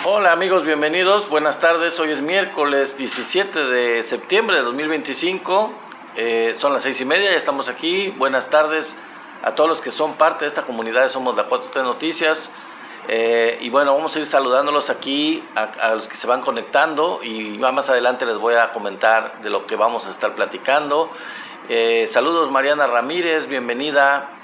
Hola amigos, bienvenidos, buenas tardes. Hoy es miércoles 17 de septiembre de 2025, son las 6:30, ya estamos aquí. Buenas tardes a todos los que son parte de esta comunidad de Somos la 4T Noticias. Y bueno, vamos a ir saludándolos aquí a los que se van conectando, y más adelante les voy a comentar de lo que vamos a estar platicando. Saludos Mariana Ramírez, bienvenida,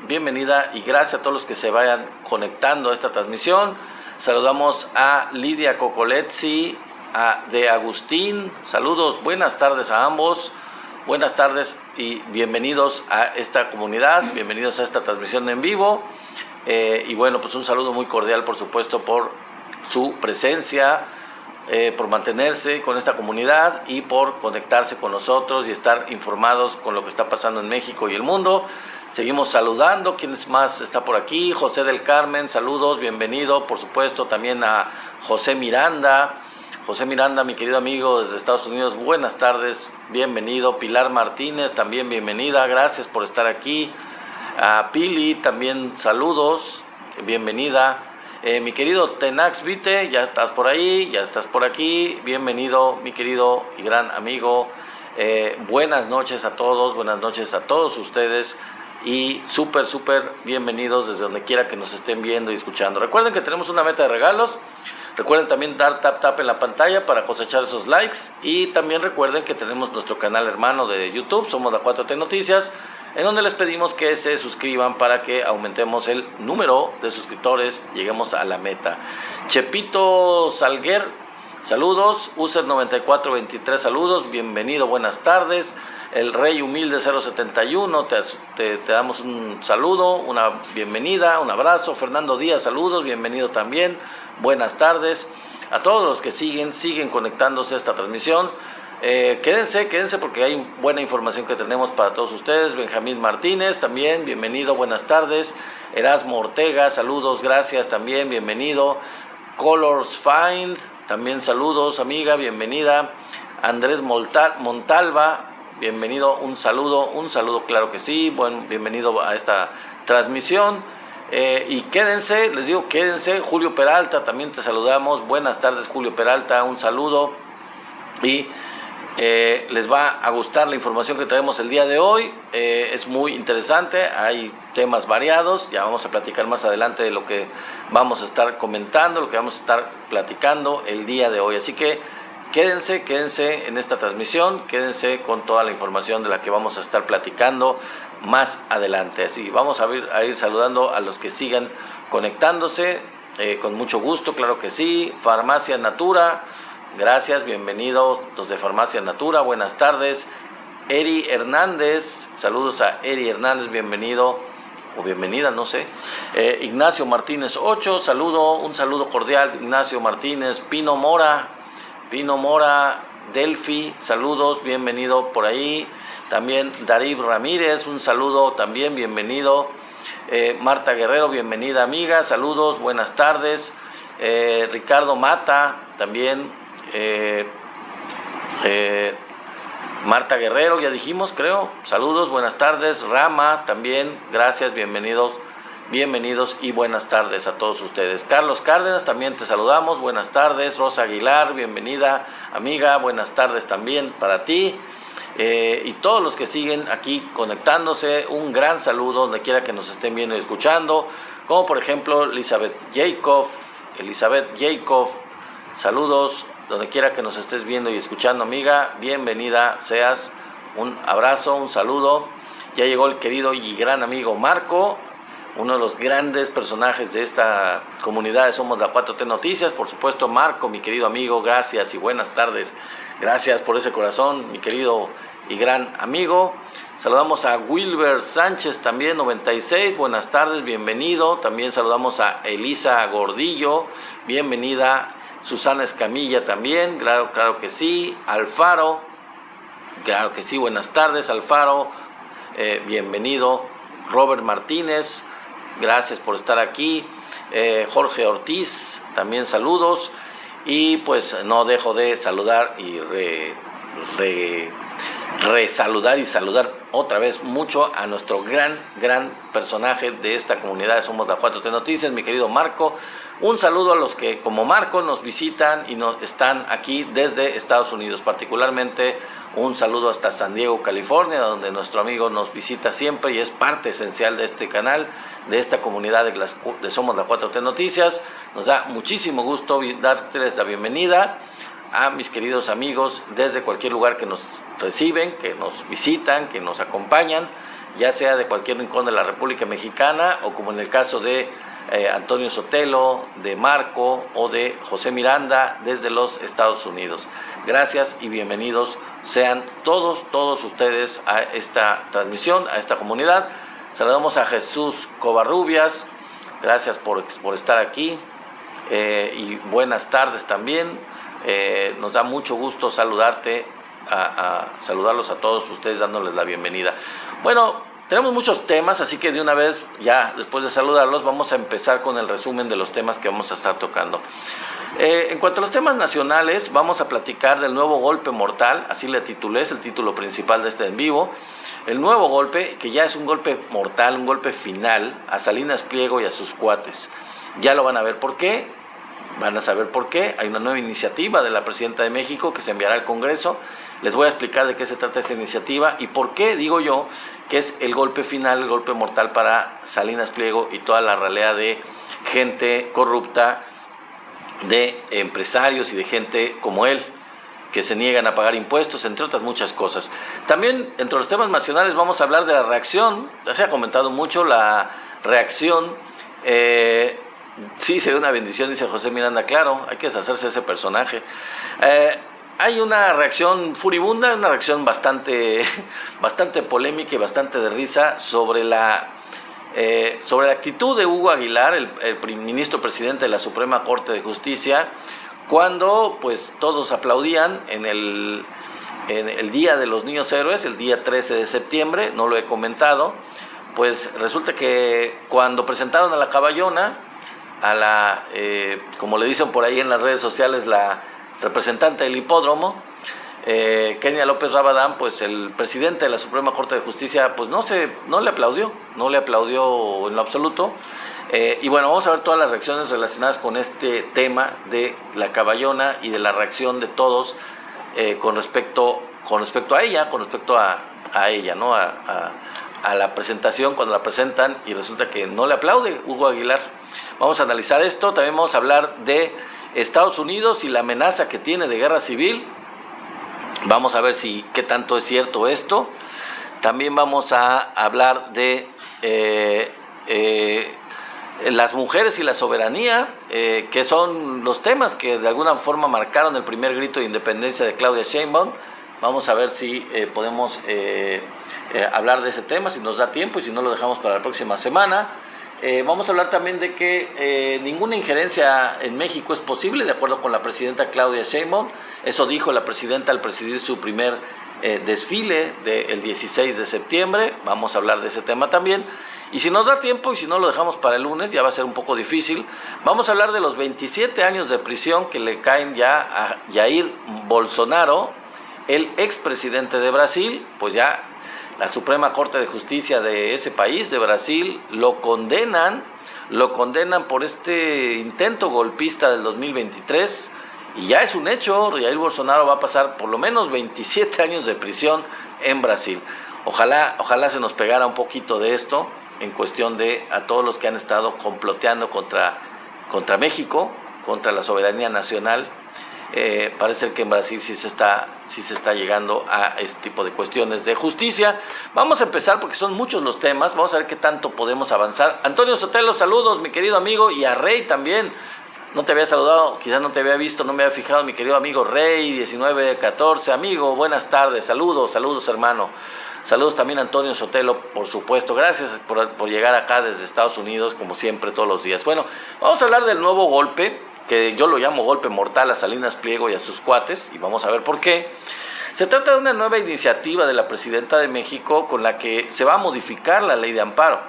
y gracias a todos los que se vayan conectando a esta transmisión. Saludamos a Lidia Cocolezzi, de Agustín. Saludos, buenas tardes a ambos. Buenas tardes y bienvenidos a esta comunidad, bienvenidos a esta transmisión en vivo. Y bueno, pues un saludo muy cordial, por supuesto, por su presencia, por mantenerse con esta comunidad y por conectarse con nosotros y estar informados con lo que está pasando en México y el mundo. Seguimos saludando. ¿Quién más está por aquí? José del Carmen, saludos, bienvenido. Por supuesto, también a José Miranda. José Miranda, mi querido amigo desde Estados Unidos, buenas tardes, bienvenido. Pilar Martínez, también bienvenida, gracias por estar aquí. A Pili, también saludos, bienvenida. Mi querido Tenax Vite, ya estás por ahí, ya estás por aquí, bienvenido, mi querido y gran amigo. Buenas noches a todos, buenas noches a todos ustedes. Y súper bienvenidos desde donde quiera que nos estén viendo y escuchando. Recuerden que tenemos una meta de regalos. Recuerden también dar tap en la pantalla para cosechar esos likes. Y también recuerden que tenemos nuestro canal hermano de YouTube, Somos la 4T Noticias, en donde les pedimos que se suscriban para que aumentemos el número de suscriptores, lleguemos a la meta. Chepito Salguer, saludos. User 9423, saludos, bienvenido, buenas tardes. El Rey Humilde 071, te damos un saludo, una bienvenida, un abrazo. Fernando Díaz, saludos, bienvenido también, buenas tardes. A todos los que siguen conectándose a esta transmisión, quédense porque hay buena información que tenemos para todos ustedes. Benjamín Martínez, también, bienvenido, buenas tardes. Erasmo Ortega, saludos, gracias, también, bienvenido. Colors Find, también saludos, amiga, bienvenida. Andrés Montalva, bienvenido, un saludo, claro que sí, bienvenido a esta transmisión. Y quédense, les digo, quédense. Julio Peralta, también te saludamos, buenas tardes Julio Peralta, un saludo. Y les va a gustar la información que traemos el día de hoy, es muy interesante, hay temas variados, ya vamos a platicar más adelante de lo que vamos a estar comentando, lo que vamos a estar platicando el día de hoy, así que quédense en esta transmisión, quédense con toda la información de la que vamos a estar platicando más adelante. Así vamos a ir saludando a los que sigan conectándose, con mucho gusto, claro que sí. Farmacia Natura, gracias, bienvenidos los de Farmacia Natura, buenas tardes. Eri Hernández, saludos a Eri Hernández, bienvenido o bienvenida, no sé. Ignacio Martínez 8, un saludo cordial, Ignacio Martínez. Pino Mora, Delphi, saludos, bienvenido por ahí. También Darib Ramírez, un saludo también, bienvenido. Marta Guerrero, bienvenida amiga, saludos, buenas tardes. Ricardo Mata, también. Marta Guerrero, ya dijimos, creo, saludos, buenas tardes. Rama, también, gracias, bienvenidos y buenas tardes a todos ustedes. Carlos Cárdenas, también te saludamos, buenas tardes. Rosa Aguilar, bienvenida amiga, buenas tardes también para ti. Y todos los que siguen aquí conectándose, un gran saludo donde quiera que nos estén viendo y escuchando, como por ejemplo Elizabeth Jacob, saludos donde quiera que nos estés viendo y escuchando amiga, bienvenida seas, un abrazo, un saludo. Ya llegó el querido y gran amigo Marco, uno de los grandes personajes de esta comunidad de Somos la 4T Noticias, por supuesto. Marco, mi querido amigo, gracias y buenas tardes, gracias por ese corazón, mi querido y gran amigo. Saludamos a Wilber Sánchez también, 96, buenas tardes, bienvenido. También saludamos a Elisa Gordillo, bienvenida. Susana Escamilla también, claro que sí. Alfaro, claro que sí, buenas tardes Alfaro, bienvenido. Robert Martínez, gracias por estar aquí. Jorge Ortiz, también saludos. Y pues no dejo de saludar y resaludar y saludar otra vez mucho a nuestro gran personaje de esta comunidad de Somos la 4T Noticias, mi querido Marco. Un saludo a los que como Marco nos visitan y nos están aquí desde Estados Unidos, particularmente un saludo hasta San Diego, California, donde nuestro amigo nos visita siempre y es parte esencial de este canal, de esta comunidad de Somos la 4T Noticias. Nos da muchísimo gusto darles la bienvenida a mis queridos amigos desde cualquier lugar que nos reciben, que nos visitan, que nos acompañan, ya sea de cualquier rincón de la República Mexicana o como en el caso de Antonio Sotelo, de Marco o de José Miranda desde los Estados Unidos. Gracias y bienvenidos sean todos ustedes a esta transmisión, a esta comunidad. Saludamos a Jesús Covarrubias, gracias por estar aquí y buenas tardes también. Nos da mucho gusto saludarte, saludarlos a todos ustedes dándoles la bienvenida. Bueno, tenemos muchos temas, así que de una vez, ya después de saludarlos, vamos a empezar con el resumen de los temas que vamos a estar tocando. En cuanto a los temas nacionales, vamos a platicar del nuevo golpe mortal, así le titulé, es el título principal de este en vivo. El nuevo golpe, que ya es un golpe mortal, un golpe final a Salinas Pliego y a sus cuates. Ya lo van a ver por qué. Van a saber por qué. Hay una nueva iniciativa de la Presidenta de México que se enviará al Congreso. Les voy a explicar de qué se trata esta iniciativa y por qué digo yo que es el golpe final, el golpe mortal para Salinas Pliego y toda la ralea de gente corrupta, de empresarios y de gente como él, que se niegan a pagar impuestos, entre otras muchas cosas. También, entre los temas nacionales, vamos a hablar de la reacción. Ya se ha comentado mucho la reacción. Sí, sería una bendición, dice José Miranda. Claro, hay que deshacerse de ese personaje. Hay una reacción furibunda, una reacción bastante polémica y bastante de risa sobre la actitud de Hugo Aguilar, el ministro presidente de la Suprema Corte de Justicia, cuando pues todos aplaudían en el Día de los Niños Héroes, el día 13 de septiembre, no lo he comentado. Pues resulta que cuando presentaron a la caballona, como le dicen por ahí en las redes sociales, la representante del hipódromo, Kenia López Rabadán, pues el presidente de la Suprema Corte de Justicia, pues no le aplaudió en lo absoluto. Y bueno, vamos a ver todas las reacciones relacionadas con este tema de la caballona y de la reacción de todos con respecto a ella, ¿no? A la presentación, cuando la presentan y resulta que no le aplaude Hugo Aguilar. Vamos a analizar esto. También vamos a hablar de Estados Unidos y la amenaza que tiene de guerra civil. Vamos a ver qué tanto es cierto esto. También vamos a hablar de las mujeres y la soberanía, que son los temas que de alguna forma marcaron el primer grito de independencia de Claudia Sheinbaum. Vamos a ver si podemos hablar de ese tema, si nos da tiempo y si no lo dejamos para la próxima semana. Vamos a hablar también de que ninguna injerencia en México es posible, de acuerdo con la presidenta Claudia Sheinbaum. Eso dijo la presidenta al presidir su primer desfile del 16 de septiembre. Vamos a hablar de ese tema también. Y si nos da tiempo y si no lo dejamos para el lunes, ya va a ser un poco difícil. Vamos a hablar de los 27 años de prisión que le caen ya a Jair Bolsonaro, el expresidente de Brasil. Pues ya la Suprema Corte de Justicia de ese país, de Brasil, lo condenan por este intento golpista del 2023 y ya es un hecho. Jair Bolsonaro va a pasar por lo menos 27 años de prisión en Brasil. Ojalá se nos pegara un poquito de esto en cuestión de a todos los que han estado comploteando contra México, contra la soberanía nacional. Parece que en Brasil sí se está llegando a este tipo de cuestiones de justicia. Vamos a empezar porque son muchos los temas. Vamos a ver qué tanto podemos avanzar. Antonio Sotelo, saludos, mi querido amigo, y a Rey también. No te había saludado, quizás no te había visto, no me había fijado, mi querido amigo Rey, 1914, amigo, buenas tardes, saludos hermano. Saludos también a Antonio Sotelo, por supuesto. Gracias por llegar acá desde Estados Unidos, como siempre, todos los días. Bueno, vamos a hablar del nuevo golpe, que yo lo llamo golpe mortal a Salinas Pliego y a sus cuates, y vamos a ver por qué. Se trata de una nueva iniciativa de la Presidenta de México con la que se va a modificar la ley de amparo.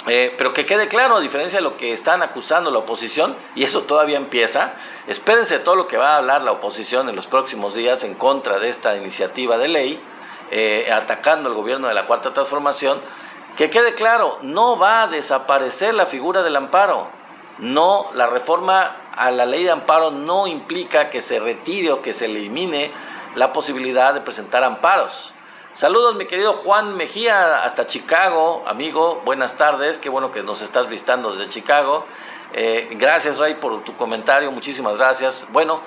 Pero que quede claro, a diferencia de lo que están acusando la oposición, y eso todavía empieza, espérense todo lo que va a hablar la oposición en los próximos días en contra de esta iniciativa de ley. atacando el gobierno de la Cuarta Transformación, que quede claro, no va a desaparecer la figura del amparo. No, la reforma a la ley de amparo no implica que se retire o que se elimine la posibilidad de presentar amparos. Saludos, mi querido Juan Mejía, hasta Chicago, amigo, buenas tardes, qué bueno que nos estás visitando desde Chicago. Gracias, Ray, por tu comentario, muchísimas gracias. Bueno,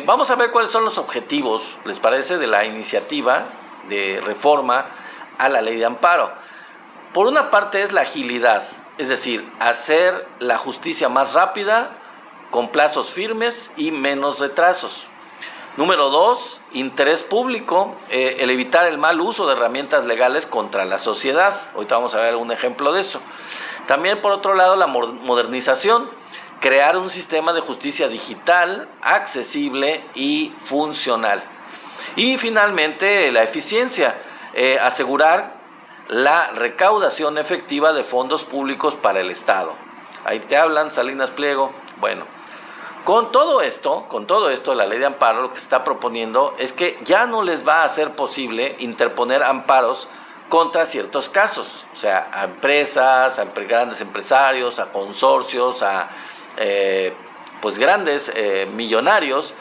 vamos a ver cuáles son los objetivos, ¿les parece?, de la iniciativa de reforma a la ley de amparo. Por una parte es la agilidad, es decir, hacer la justicia más rápida, con plazos firmes y menos retrasos. Número 2, interés público, el evitar el mal uso de herramientas legales contra la sociedad. Ahorita vamos a ver un ejemplo de eso. También, por otro lado, la modernización, crear un sistema de justicia digital, accesible y funcional. Y finalmente, la eficiencia, asegurar la recaudación efectiva de fondos públicos para el Estado. Ahí te hablan, Salinas Pliego. Bueno, con todo esto, la ley de amparo lo que se está proponiendo es que ya no les va a ser posible interponer amparos contra ciertos casos, o sea, a empresas, a grandes empresarios, a consorcios, a pues grandes millonarios.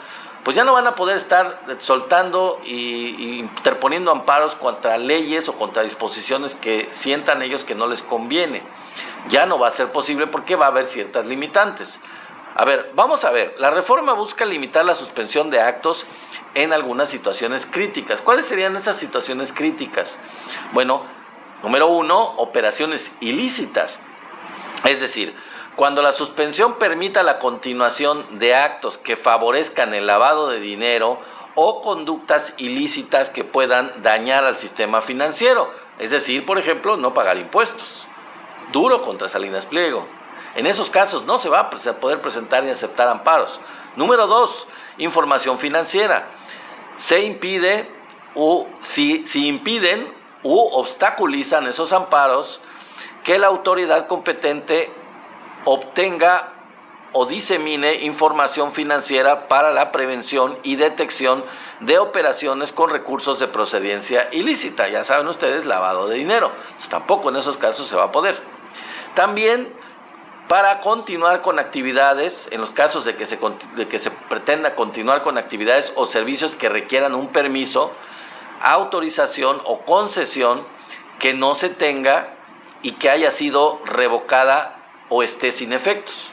Pues ya no van a poder estar soltando y interponiendo amparos contra leyes o contra disposiciones que sientan ellos que no les conviene. Ya no va a ser posible porque va a haber ciertas limitantes. A ver, vamos a ver, la reforma busca limitar la suspensión de actos en algunas situaciones críticas. ¿Cuáles serían esas situaciones críticas? Bueno, número 1, operaciones ilícitas. Es decir, cuando la suspensión permita la continuación de actos que favorezcan el lavado de dinero o conductas ilícitas que puedan dañar al sistema financiero. Es decir, por ejemplo, no pagar impuestos. Duro contra Salinas Pliego. En esos casos no se va a poder presentar ni aceptar amparos. Número 2, información financiera. Se impide si impiden u obstaculizan esos amparos que la autoridad competente obtenga o disemine información financiera para la prevención y detección de operaciones con recursos de procedencia ilícita. Ya saben ustedes, lavado de dinero. Entonces, tampoco en esos casos se va a poder. También, para continuar con actividades, en los casos de que se pretenda continuar con actividades o servicios que requieran un permiso, autorización o concesión que no se tenga y que haya sido revocada o esté sin efectos.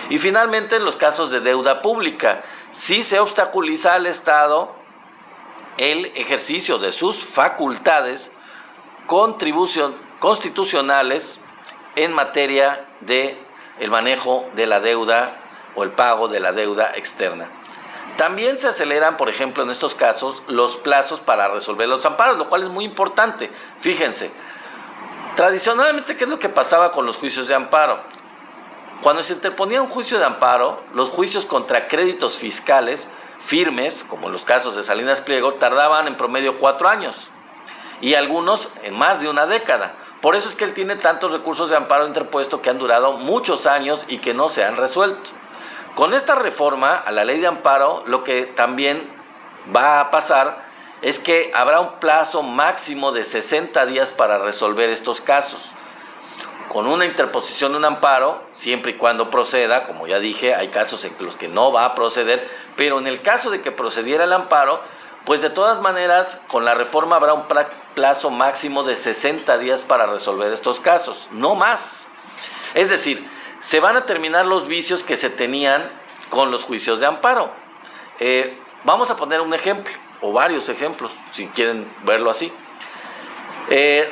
Y finalmente, en los casos de deuda pública, si se obstaculiza al Estado el ejercicio de sus facultades constitucionales en materia de el manejo de la deuda o el pago de la deuda externa. También se aceleran, por ejemplo, en estos casos, los plazos para resolver los amparos, lo cual es muy importante. Fíjense, tradicionalmente, ¿qué es lo que pasaba con los juicios de amparo? Cuando se interponía un juicio de amparo, los juicios contra créditos fiscales firmes, como en los casos de Salinas Pliego, tardaban en promedio 4 años y algunos en más de una década. Por eso es que él tiene tantos recursos de amparo interpuesto que han durado muchos años y que no se han resuelto. Con esta reforma a la ley de amparo, lo que también va a pasar es que habrá un plazo máximo de 60 días para resolver estos casos. Con una interposición de un amparo, siempre y cuando proceda, como ya dije, hay casos en los que no va a proceder, pero en el caso de que procediera el amparo, pues de todas maneras, con la reforma habrá un plazo máximo de 60 días para resolver estos casos, no más. Es decir, se van a terminar los vicios que se tenían con los juicios de amparo. Vamos a poner un ejemplo, o varios ejemplos, si quieren verlo así.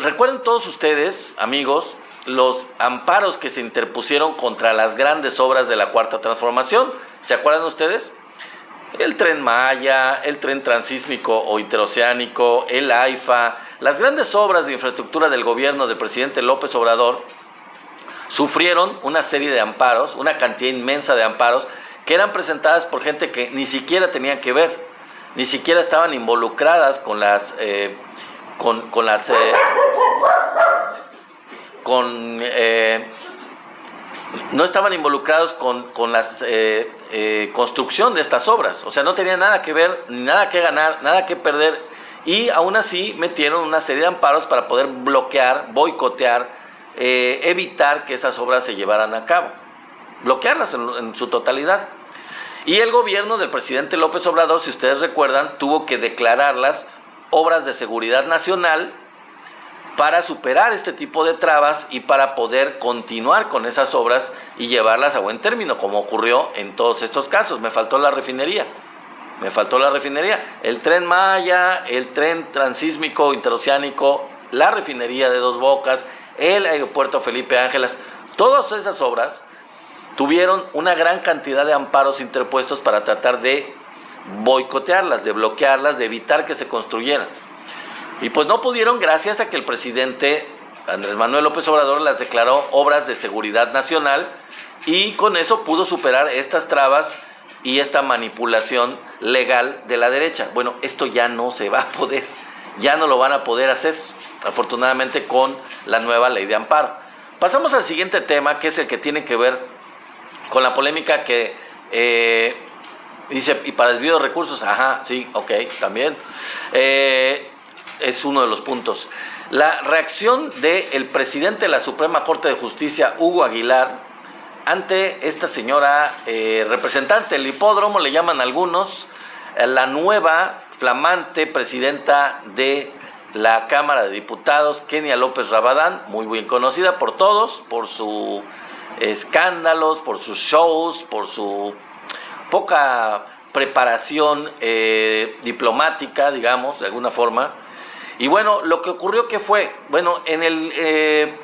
Recuerden todos ustedes, amigos, los amparos que se interpusieron contra las grandes obras de la Cuarta Transformación. ¿Se acuerdan ustedes? El Tren Maya, el Tren Transísmico o Interoceánico, el AIFA, las grandes obras de infraestructura del gobierno del presidente López Obrador sufrieron una serie de amparos, una cantidad inmensa de amparos que eran presentadas por gente que ni siquiera tenían que ver, ni siquiera estaban involucradas con no estaban involucrados con la construcción de estas obras. O sea, no tenían nada que ver, ni nada que ganar, nada que perder. Y aún así metieron una serie de amparos para poder bloquear, boicotear, evitar que esas obras se llevaran a cabo. Bloquearlas en su totalidad. Y el gobierno del presidente López Obrador, si ustedes recuerdan, tuvo que declararlas obras de seguridad nacional para superar este tipo de trabas y para poder continuar con esas obras y llevarlas a buen término, como ocurrió en todos estos casos. Me faltó la refinería, el Tren Maya, el tren transísmico interoceánico, la refinería de Dos Bocas, el aeropuerto Felipe Ángeles. Todas esas obras tuvieron una gran cantidad de amparos interpuestos para tratar de boicotearlas, de bloquearlas, de evitar que se construyeran. Y pues no pudieron, gracias a que el presidente Andrés Manuel López Obrador las declaró obras de seguridad nacional, y con eso pudo superar estas trabas y esta manipulación legal de la derecha. Bueno, esto ya no se va a poder, ya no lo van a poder hacer, afortunadamente, con la nueva ley de amparo. Pasamos al siguiente tema, que es el que tiene que ver con la polémica que dice, y para desvío de recursos, ajá, sí, ok, también. Es uno de los puntos. La reacción del presidente de la Suprema Corte de Justicia, Hugo Aguilar, ante esta señora representante del hipódromo, le llaman algunos, la nueva flamante presidenta de la Cámara de Diputados, Kenia López Rabadán, muy bien conocida por todos, por sus escándalos, por sus shows, por su poca preparación diplomática, digamos, de alguna forma. Y bueno, lo que ocurrió, que fue, bueno, en el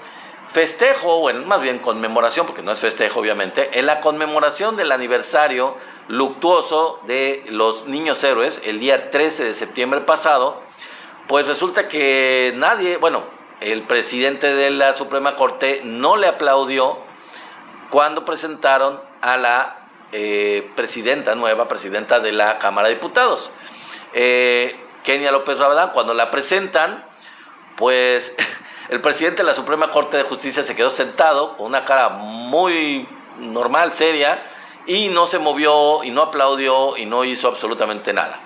festejo, bueno, más bien conmemoración, porque no es festejo obviamente, en la conmemoración del aniversario luctuoso de los niños héroes, el día 13 de septiembre pasado, pues resulta que nadie, bueno, el presidente de la Suprema Corte no le aplaudió cuando presentaron a la nueva presidenta de la Cámara de Diputados. Kenia López Rabadán, cuando la presentan, pues el presidente de la Suprema Corte de Justicia se quedó sentado con una cara muy normal, seria, y no se movió, y no aplaudió, y no hizo absolutamente nada.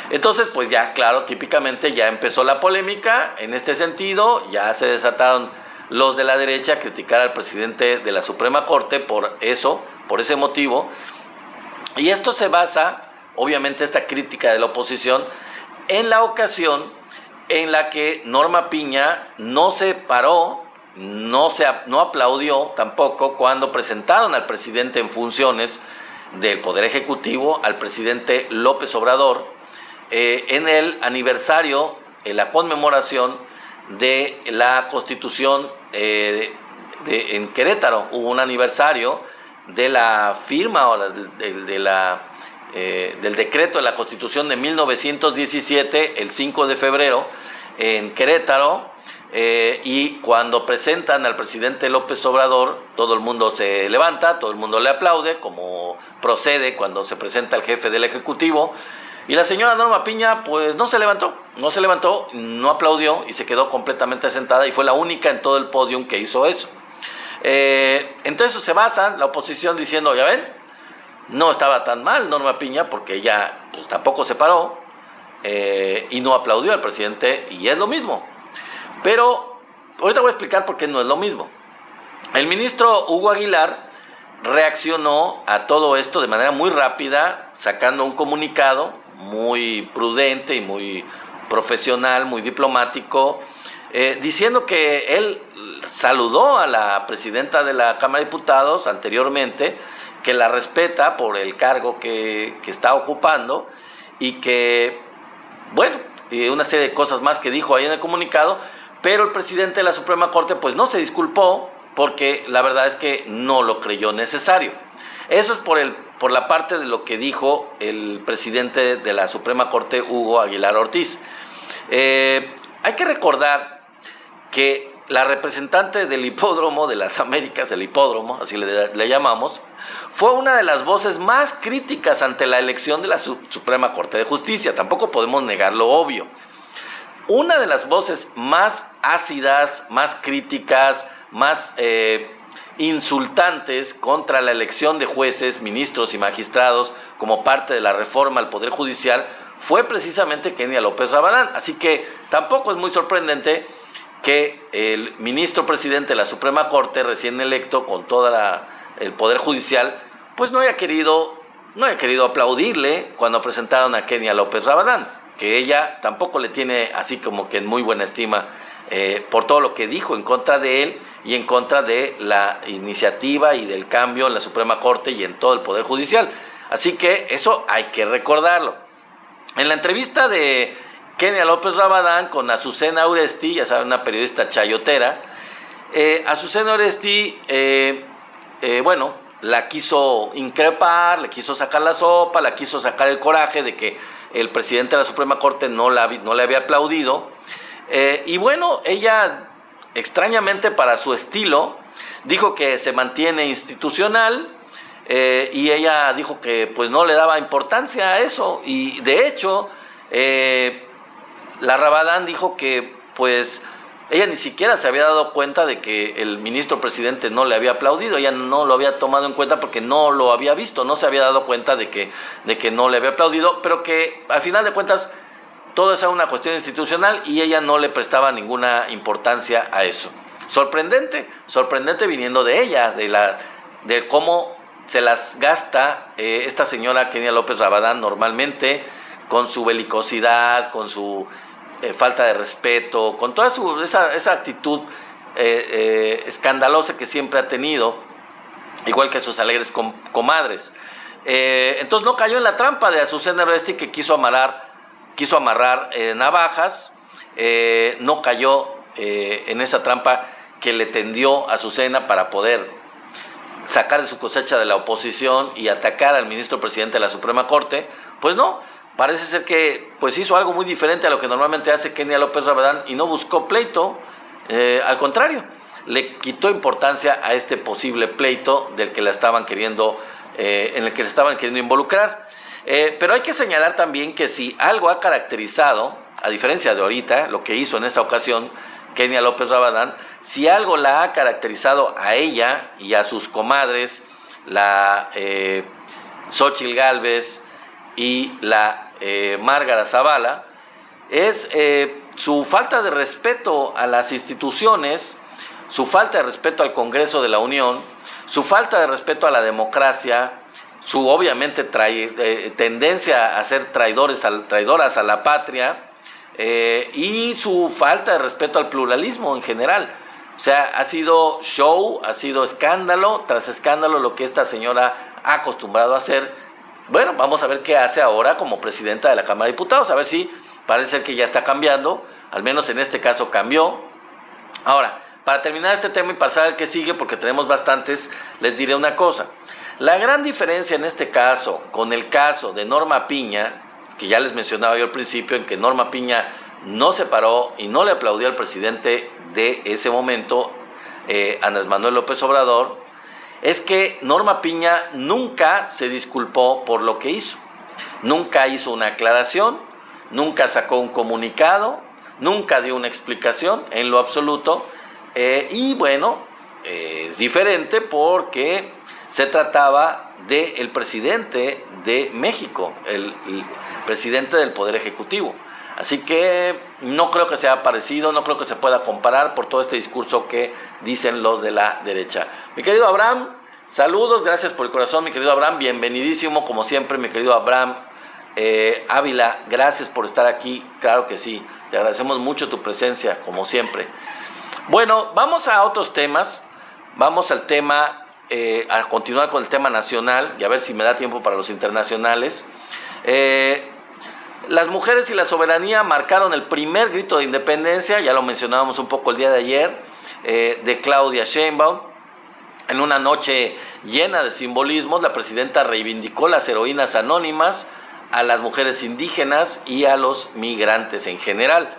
Entonces, pues ya, claro, típicamente ya empezó la polémica en este sentido, ya se desataron los de la derecha a criticar al presidente de la Suprema Corte por eso, por ese motivo, y esto se basa, obviamente, esta crítica de la oposición, en la ocasión en la que Norma Piña no se paró, no aplaudió tampoco cuando presentaron al presidente en funciones del Poder Ejecutivo, al presidente López Obrador, en el aniversario, en la conmemoración de la Constitución en Querétaro. Hubo un aniversario de la firma o del decreto de la Constitución de 1917, el 5 de febrero, en Querétaro, y cuando presentan al presidente López Obrador, todo el mundo se levanta, todo el mundo le aplaude, como procede cuando se presenta el jefe del Ejecutivo, y la señora Norma Piña pues no se levantó, no aplaudió, y se quedó completamente sentada, y fue la única en todo el podium que hizo eso. Entonces se basa la oposición diciendo, ya ven, no estaba tan mal Norma Piña, porque ella pues tampoco se paró y no aplaudió al presidente, y es lo mismo. Pero ahorita voy a explicar por qué no es lo mismo. El ministro Hugo Aguilar reaccionó a todo esto de manera muy rápida, sacando un comunicado muy prudente y muy profesional, muy diplomático, diciendo que él saludó a la presidenta de la Cámara de Diputados anteriormente, que la respeta por el cargo que está ocupando, y que, bueno, y una serie de cosas más que dijo ahí en el comunicado, pero el presidente de la Suprema Corte pues no se disculpó, porque la verdad es que no lo creyó necesario. Eso es por la parte de lo que dijo el presidente de la Suprema Corte, Hugo Aguilar Ortiz. Hay que recordar que la representante del hipódromo, de las Américas, del hipódromo, así le llamamos, fue una de las voces más críticas ante la elección de la Suprema Corte de Justicia. Tampoco podemos negar lo obvio. Una de las voces más ácidas, más críticas, más insultantes contra la elección de jueces, ministros y magistrados como parte de la reforma al Poder Judicial fue precisamente Kenia López Rabadán. Así que tampoco es muy sorprendente que el ministro presidente de la Suprema Corte, recién electo con todo el Poder Judicial, pues no haya querido aplaudirle cuando presentaron a Kenia López Rabadán, que ella tampoco le tiene así como que en muy buena estima por todo lo que dijo en contra de él y en contra de la iniciativa y del cambio en la Suprema Corte y en todo el Poder Judicial. Así que eso hay que recordarlo. En la entrevista de Kenia López Rabadán con Azucena Oresti, ya saben, una periodista chayotera, Azucena Oresti, la quiso increpar, le quiso sacar la sopa, la quiso sacar el coraje de que el presidente de la Suprema Corte no le había aplaudido. Y bueno, ella, extrañamente para su estilo, dijo que se mantiene institucional, y ella dijo que pues no le daba importancia a eso. Y de hecho, la Rabadán dijo que pues ella ni siquiera se había dado cuenta de que el ministro presidente no le había aplaudido. Ella no lo había tomado en cuenta porque no lo había visto, no se había dado cuenta de que no le había aplaudido, pero que al final de cuentas todo eso era una cuestión institucional y ella no le prestaba ninguna importancia a eso. Sorprendente viniendo de ella, de cómo se las gasta esta señora Kenia López Rabadán normalmente, con su belicosidad, con su falta de respeto, con toda esa actitud escandalosa que siempre ha tenido, igual que sus alegres comadres. Entonces no cayó en la trampa de Azucena Oresti, que quiso amarrar navajas, no cayó en esa trampa que le tendió Azucena para poder sacar de su cosecha de la oposición y atacar al ministro presidente de la Suprema Corte. Pues no, parece ser que pues hizo algo muy diferente a lo que normalmente hace Kenia López Rabadán y no buscó pleito, al contrario, le quitó importancia a este posible pleito en el que le estaban queriendo involucrar. Pero hay que señalar también que si algo ha caracterizado, a diferencia de ahorita, lo que hizo en esta ocasión Kenia López Rabadán, si algo la ha caracterizado a ella y a sus comadres, la Xóchitl Gálvez y la Márgara Zavala, es su falta de respeto a las instituciones, su falta de respeto al Congreso de la Unión, su falta de respeto a la democracia, su obviamente tendencia a ser traidoras a la patria, y su falta de respeto al pluralismo en general. O sea, ha sido show, ha sido escándalo tras escándalo lo que esta señora ha acostumbrado a hacer. Bueno, vamos a ver qué hace ahora como presidenta de la Cámara de Diputados, a ver si parece ser que ya está cambiando, al menos en este caso cambió. Ahora, para terminar este tema y pasar al que sigue, porque tenemos bastantes, les diré una cosa. La gran diferencia en este caso con el caso de Norma Piña, que ya les mencionaba yo al principio, en que Norma Piña no se paró y no le aplaudió al presidente de ese momento, Andrés Manuel López Obrador, es que Norma Piña nunca se disculpó por lo que hizo, nunca hizo una aclaración, nunca sacó un comunicado, nunca dio una explicación en lo absoluto, y bueno, es diferente porque se trataba del presidente de México, el presidente del Poder Ejecutivo. Así que no creo que sea parecido, no creo que se pueda comparar por todo este discurso que dicen los de la derecha. Mi querido Abraham, saludos, gracias por el corazón, mi querido Abraham, bienvenidísimo como siempre, mi querido Abraham Ávila, gracias por estar aquí, claro que sí, te agradecemos mucho tu presencia, como siempre. Bueno, vamos a otros temas, vamos al tema, a continuar con el tema nacional y a ver si me da tiempo para los internacionales. Las mujeres y la soberanía marcaron el primer grito de independencia, ya lo mencionábamos un poco el día de ayer, de Claudia Sheinbaum. En una noche llena de simbolismos, la presidenta reivindicó las heroínas anónimas, a las mujeres indígenas y a los migrantes en general.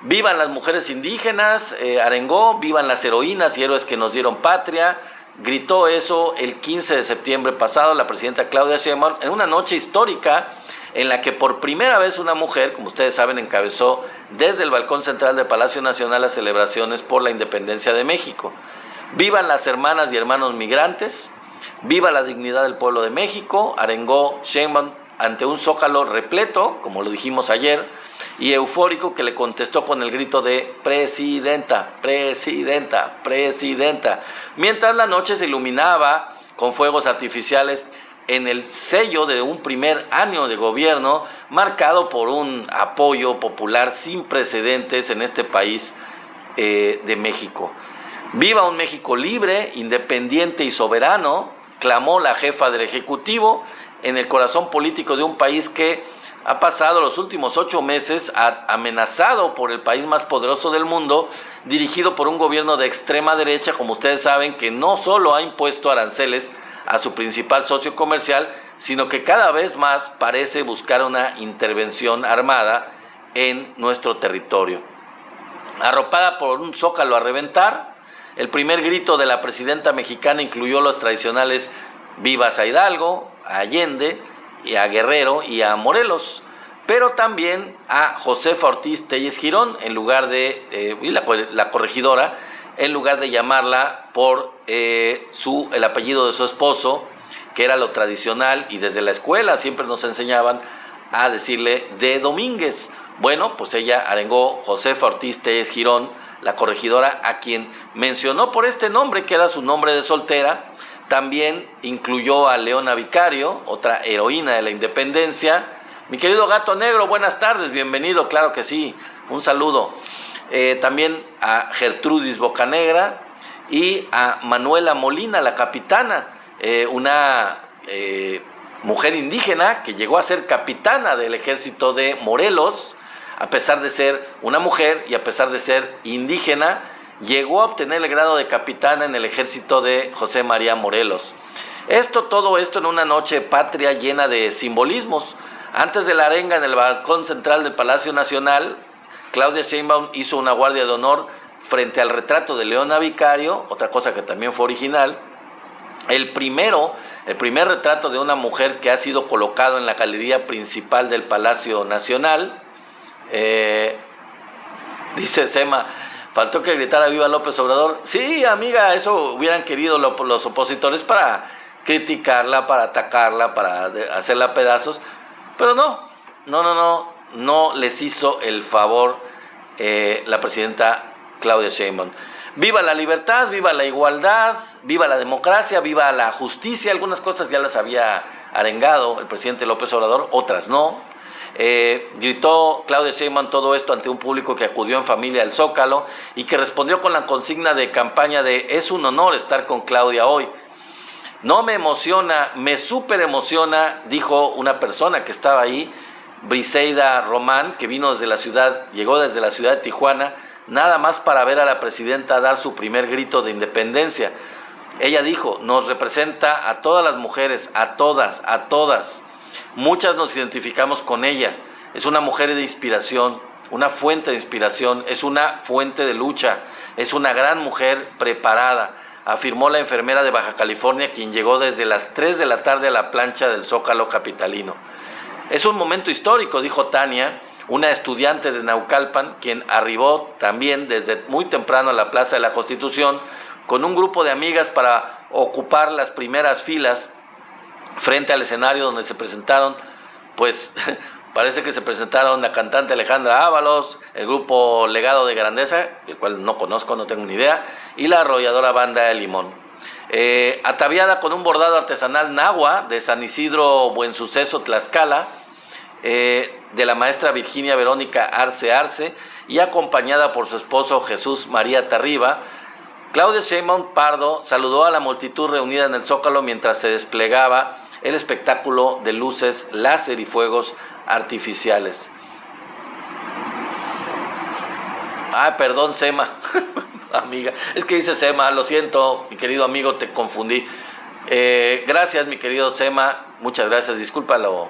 Vivan las mujeres indígenas, arengó, vivan las heroínas y héroes que nos dieron patria. Gritó eso el 15 de septiembre pasado la presidenta Claudia Sheinbaum en una noche histórica en la que por primera vez una mujer, como ustedes saben, encabezó desde el balcón central del Palacio Nacional las celebraciones por la independencia de México. Vivan las hermanas y hermanos migrantes, viva la dignidad del pueblo de México, arengó Sheinbaum ante un zócalo repleto, como lo dijimos ayer, y eufórico, que le contestó con el grito de presidenta, presidenta, presidenta, mientras la noche se iluminaba con fuegos artificiales en el sello de un primer año de gobierno marcado por un apoyo popular sin precedentes en este país de México. Viva un México libre, independiente y soberano, clamó la jefa del Ejecutivo en el corazón político de un país que ha pasado los últimos 8 meses amenazado por el país más poderoso del mundo, dirigido por un gobierno de extrema derecha, como ustedes saben, que no solo ha impuesto aranceles a su principal socio comercial, sino que cada vez más parece buscar una intervención armada en nuestro territorio. Arropada por un zócalo a reventar, el primer grito de la presidenta mexicana incluyó los tradicionales vivas a Hidalgo, a Allende, y a Guerrero y a Morelos, pero también a Josefa Ortiz Telles Girón, en lugar de la corregidora, en lugar de llamarla por el apellido de su esposo, que era lo tradicional, y desde la escuela siempre nos enseñaban a decirle de Domínguez. Bueno, pues ella arengó Josefa Ortiz Telles Girón, la corregidora, a quien mencionó por este nombre, que era su nombre de soltera. También incluyó a Leona Vicario, otra heroína de la independencia. Mi querido Gato Negro, buenas tardes, bienvenido, claro que sí, un saludo. También a Gertrudis Bocanegra y a Manuela Molina, la capitana, una mujer indígena que llegó a ser capitana del ejército de Morelos, a pesar de ser una mujer y a pesar de ser indígena. Llegó a obtener el grado de capitana en el ejército de José María Morelos. Todo esto en una noche patria llena de simbolismos. Antes de la arenga en el balcón central del Palacio Nacional, Claudia Sheinbaum hizo una guardia de honor frente al retrato de Leona Vicario, otra cosa que también fue original. El primer retrato de una mujer que ha sido colocado en la galería principal del Palacio Nacional. Dice Sema, faltó que gritara viva López Obrador. Sí, amiga, eso hubieran querido los opositores para criticarla, para atacarla, para hacerla pedazos. Pero no les hizo el favor la presidenta Claudia Sheinbaum. Viva la libertad, viva la igualdad, viva la democracia, viva la justicia. Algunas cosas ya las había arengado el presidente López Obrador, otras no. Gritó Claudia Sheinbaum todo esto ante un público que acudió en familia al Zócalo y que respondió con la consigna de campaña de es un honor estar con Claudia hoy. No me emociona, me súper emociona, dijo una persona que estaba ahí, Briseida Román, que llegó desde la ciudad de Tijuana, nada más para ver a la presidenta dar su primer grito de independencia. Ella dijo, nos representa a todas las mujeres, a todas. Muchas nos identificamos con ella. Es una mujer de inspiración, una fuente de inspiración, es una fuente de lucha, es una gran mujer preparada, afirmó la enfermera de Baja California, quien llegó desde las 3 de la tarde a la plancha del Zócalo capitalino. Es un momento histórico, dijo Tania, una estudiante de Naucalpan, quien arribó también desde muy temprano a la Plaza de la Constitución con un grupo de amigas para ocupar las primeras filas frente al escenario donde se presentaron, pues parece que se presentaron la cantante Alejandra Ábalos, el grupo Legado de Grandeza, el cual no conozco, no tengo ni idea, y la arrolladora Banda de Limón. Ataviada con un bordado artesanal nahua de San Isidro Buen Suceso, Tlaxcala, de la maestra Virginia Verónica Arce, y acompañada por su esposo Jesús María Tarriba, Claudia Sheinbaum Pardo saludó a la multitud reunida en el Zócalo mientras se desplegaba el espectáculo de luces, láser y fuegos artificiales. Perdón, Sema, amiga, es que dice Sema, lo siento, mi querido amigo, te confundí. Gracias, mi querido Sema, muchas gracias, discúlpalo,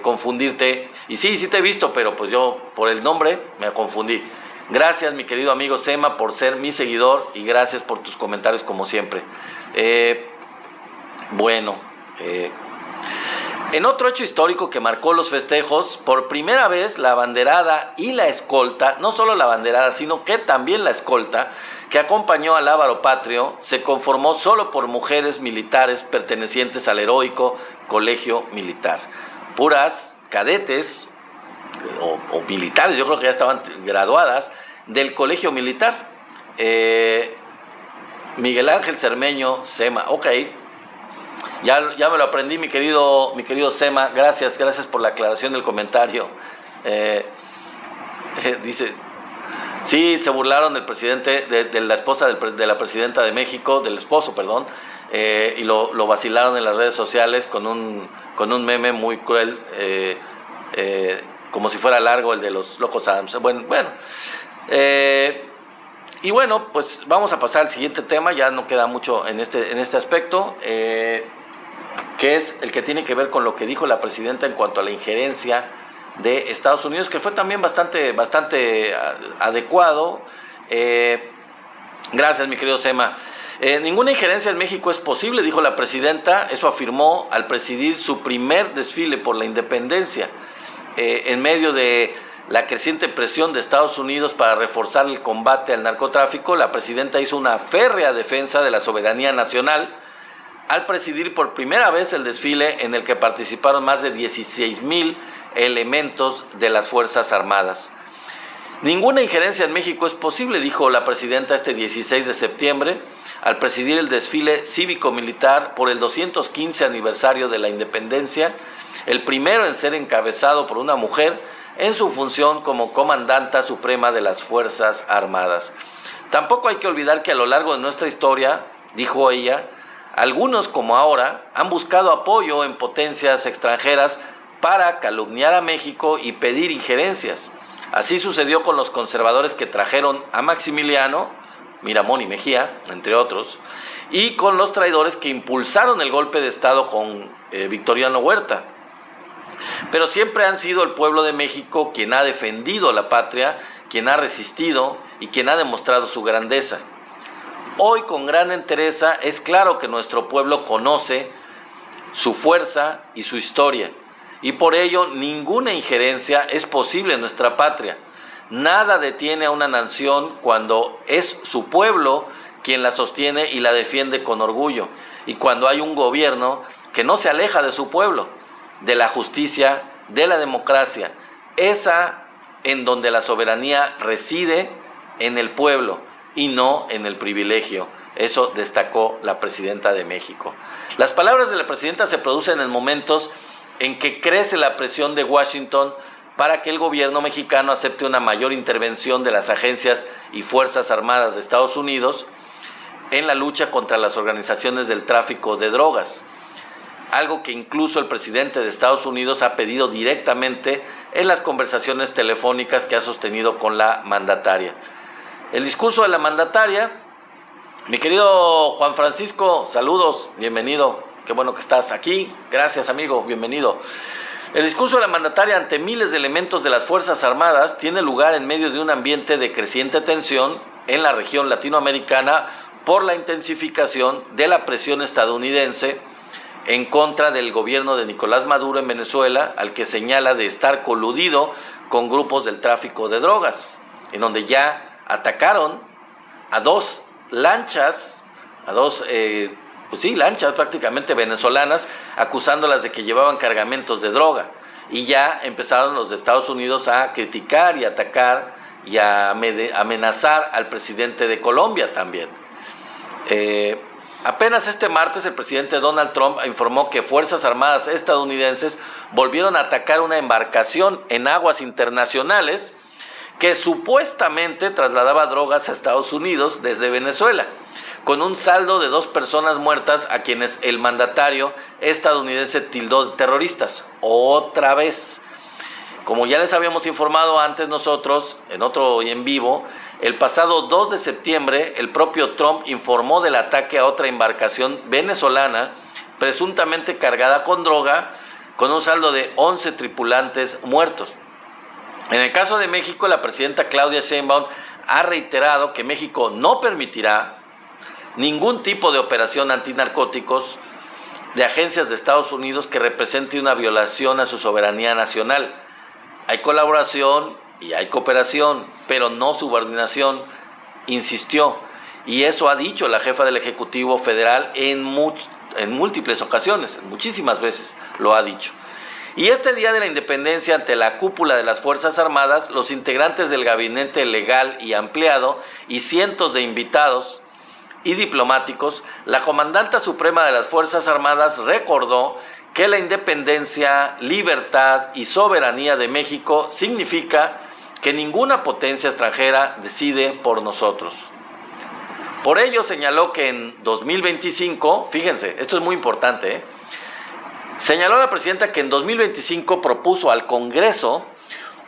confundirte. Y sí te he visto, pero pues yo por el nombre me confundí. Gracias, mi querido amigo Sema, por ser mi seguidor y gracias por tus comentarios como siempre. En otro hecho histórico que marcó los festejos, por primera vez la abanderada y la escolta, no solo la abanderada, sino que también la escolta, que acompañó al Lábaro Patrio, se conformó solo por mujeres militares pertenecientes al heroico Colegio Militar. Puras cadetes o militares, yo creo que ya estaban graduadas, del Colegio Militar. Miguel Ángel Cermeño Sema, ok. Ya me lo aprendí, mi querido Sema. Gracias por la aclaración del comentario. Dice, sí, se burlaron del presidente, de la esposa de la presidenta de México, del esposo, perdón, y lo vacilaron en las redes sociales con un meme muy cruel, como si fuera largo el de los Locos Adams. Y bueno, pues vamos a pasar al siguiente tema. Ya no queda mucho en este aspecto, que es el que tiene que ver con lo que dijo la presidenta en cuanto a la injerencia de Estados Unidos, que fue también bastante adecuado. Gracias, mi querido Sema. Ninguna injerencia en México es posible, dijo la presidenta. Eso afirmó al presidir su primer desfile por la independencia, en medio de la creciente presión de Estados Unidos para reforzar el combate al narcotráfico. La presidenta hizo una férrea defensa de la soberanía nacional al presidir por primera vez el desfile en el que participaron más de 16,000 elementos de las Fuerzas Armadas. Ninguna injerencia en México es posible, dijo la presidenta este 16 de septiembre, al presidir el desfile cívico-militar por el 215 aniversario de la independencia, el primero en ser encabezado por una mujer en su función como comandanta suprema de las Fuerzas Armadas. Tampoco hay que olvidar que a lo largo de nuestra historia, dijo ella, algunos como ahora han buscado apoyo en potencias extranjeras para calumniar a México y pedir injerencias. Así sucedió con los conservadores que trajeron a Maximiliano, Miramón y Mejía, entre otros, y con los traidores que impulsaron el golpe de Estado con Victoriano Huerta. Pero siempre han sido el pueblo de México quien ha defendido a la patria, quien ha resistido y quien ha demostrado su grandeza. Hoy, con gran entereza, es claro que nuestro pueblo conoce su fuerza y su historia, y por ello ninguna injerencia es posible en nuestra patria. Nada detiene a una nación cuando es su pueblo quien la sostiene y la defiende con orgullo, y cuando hay un gobierno que no se aleja de su pueblo, de la justicia, de la democracia, esa en donde la soberanía reside en el pueblo y no en el privilegio. Eso destacó la presidenta de México. Las palabras de la presidenta se producen en momentos en que crece la presión de Washington para que el gobierno mexicano acepte una mayor intervención de las agencias y fuerzas armadas de Estados Unidos en la lucha contra las organizaciones del tráfico de drogas, algo que incluso el presidente de Estados Unidos ha pedido directamente en las conversaciones telefónicas que ha sostenido con la mandataria. El discurso de la mandataria, mi querido Juan Francisco, saludos, bienvenido, qué bueno que estás aquí, gracias amigo, bienvenido. El discurso de la mandataria ante miles de elementos de las Fuerzas Armadas tiene lugar en medio de un ambiente de creciente tensión en la región latinoamericana por la intensificación de la presión estadounidense en contra del gobierno de Nicolás Maduro en Venezuela, al que señala de estar coludido con grupos del tráfico de drogas, en donde ya atacaron a dos lanchas, lanchas prácticamente venezolanas, acusándolas de que llevaban cargamentos de droga. Y ya empezaron los de Estados Unidos a criticar y atacar y a amenazar al presidente de Colombia también. Apenas este martes el presidente Donald Trump informó que Fuerzas Armadas estadounidenses volvieron a atacar una embarcación en aguas internacionales que supuestamente trasladaba drogas a Estados Unidos desde Venezuela, con un saldo de 2 personas muertas a quienes el mandatario estadounidense tildó de terroristas. Otra vez. Como ya les habíamos informado antes nosotros, en otro y en vivo, el pasado 2 de septiembre el propio Trump informó del ataque a otra embarcación venezolana presuntamente cargada con droga, con un saldo de 11 tripulantes muertos. En el caso de México, la presidenta Claudia Sheinbaum ha reiterado que México no permitirá ningún tipo de operación antinarcóticos de agencias de Estados Unidos que represente una violación a su soberanía nacional. Hay colaboración y hay cooperación, pero no subordinación, insistió. Y eso ha dicho la jefa del Ejecutivo Federal en múltiples ocasiones, muchísimas veces lo ha dicho. Y este día de la independencia, ante la cúpula de las Fuerzas Armadas, los integrantes del gabinete legal y ampliado y cientos de invitados y diplomáticos, la comandanta suprema de las Fuerzas Armadas recordó que la independencia, libertad y soberanía de México significa que ninguna potencia extranjera decide por nosotros. Por ello señaló que en 2025, fíjense, esto es muy importante, señaló la presidenta que en 2025 propuso al Congreso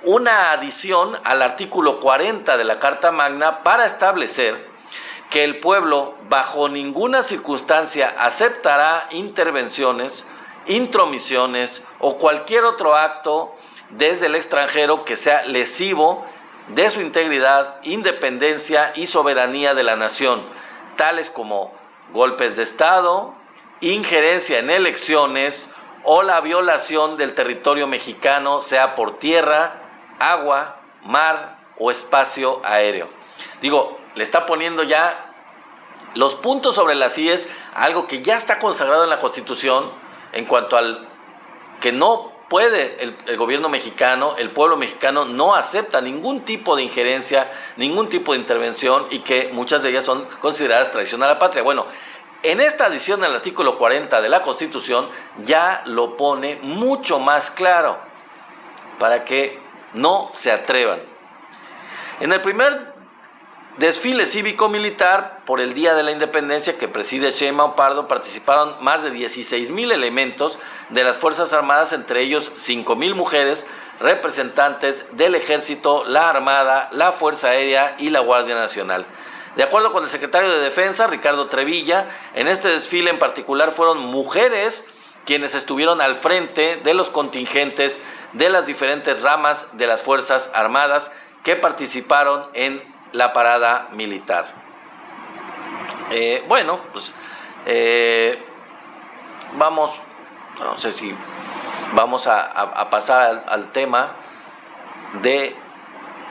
una adición al artículo 40 de la Carta Magna para establecer que el pueblo bajo ninguna circunstancia aceptará intervenciones, intromisiones o cualquier otro acto desde el extranjero que sea lesivo de su integridad, independencia y soberanía de la nación, tales como golpes de Estado, injerencia en elecciones o la violación del territorio mexicano, sea por tierra, agua, mar o espacio aéreo. Digo, le está poniendo ya los puntos sobre las IES, algo que ya está consagrado en la Constitución, en cuanto al que no puede el gobierno mexicano, el pueblo mexicano no acepta ningún tipo de injerencia, ningún tipo de intervención, y que muchas de ellas son consideradas traición a la patria. Bueno, en esta adición al artículo 40 de la Constitución ya lo pone mucho más claro para que no se atrevan. En el primer desfile cívico-militar por el Día de la Independencia que preside Sheinbaum Pardo participaron más de 16,000 elementos de las Fuerzas Armadas, entre ellos 5,000 mujeres, representantes del Ejército, la Armada, la Fuerza Aérea y la Guardia Nacional. De acuerdo con el secretario de Defensa, Ricardo Trevilla, en este desfile en particular fueron mujeres quienes estuvieron al frente de los contingentes de las diferentes ramas de las Fuerzas Armadas que participaron en la parada militar. Vamos, no sé si vamos a pasar al tema de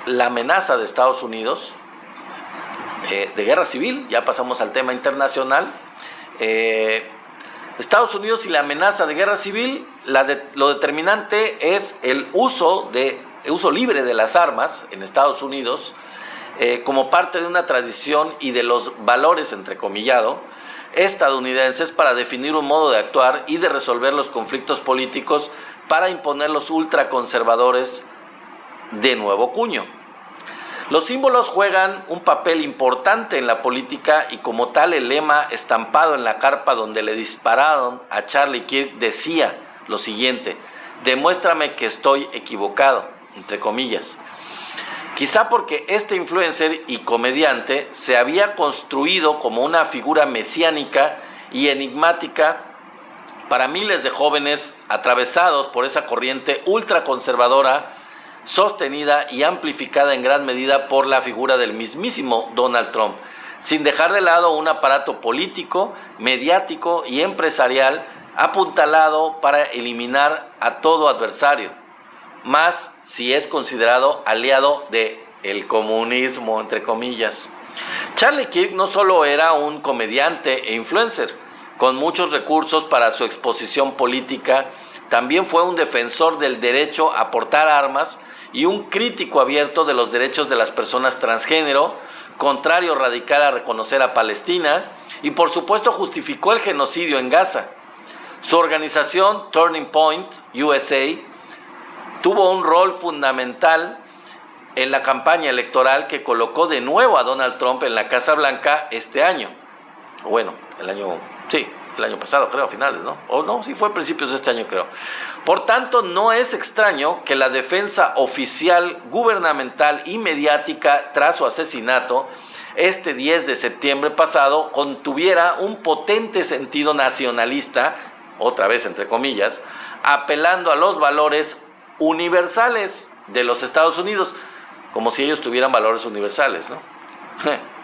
la amenaza de Estados Unidos de guerra civil. Ya pasamos al tema internacional. Estados Unidos y la amenaza de guerra civil, lo determinante es el uso libre de las armas en Estados Unidos, como parte de una tradición y de los valores, entrecomillado, estadounidenses para definir un modo de actuar y de resolver los conflictos políticos para imponer los ultraconservadores de nuevo cuño. Los símbolos juegan un papel importante en la política y como tal el lema estampado en la carpa donde le dispararon a Charlie Kirk decía lo siguiente: demuéstrame que estoy equivocado, entre comillas. Quizá porque este influencer y comediante se había construido como una figura mesiánica y enigmática para miles de jóvenes atravesados por esa corriente ultraconservadora, sostenida y amplificada en gran medida por la figura del mismísimo Donald Trump, sin dejar de lado un aparato político, mediático y empresarial apuntalado para eliminar a todo adversario, más si es considerado aliado de el comunismo, entre comillas. Charlie Kirk no solo era un comediante e influencer con muchos recursos para su exposición política, también fue un defensor del derecho a portar armas y un crítico abierto de los derechos de las personas transgénero, contrario radical a reconocer a Palestina, y por supuesto justificó el genocidio en Gaza. Su organización Turning Point USA tuvo un rol fundamental en la campaña electoral que colocó de nuevo a Donald Trump en la Casa Blanca este año. Bueno, el año pasado, creo, a finales, ¿no? O no, sí fue a principios de este año, creo. Por tanto, no es extraño que la defensa oficial, gubernamental y mediática tras su asesinato, este 10 de septiembre pasado, contuviera un potente sentido nacionalista, otra vez entre comillas, apelando a los valores universales de los Estados Unidos, como si ellos tuvieran valores universales, ¿no?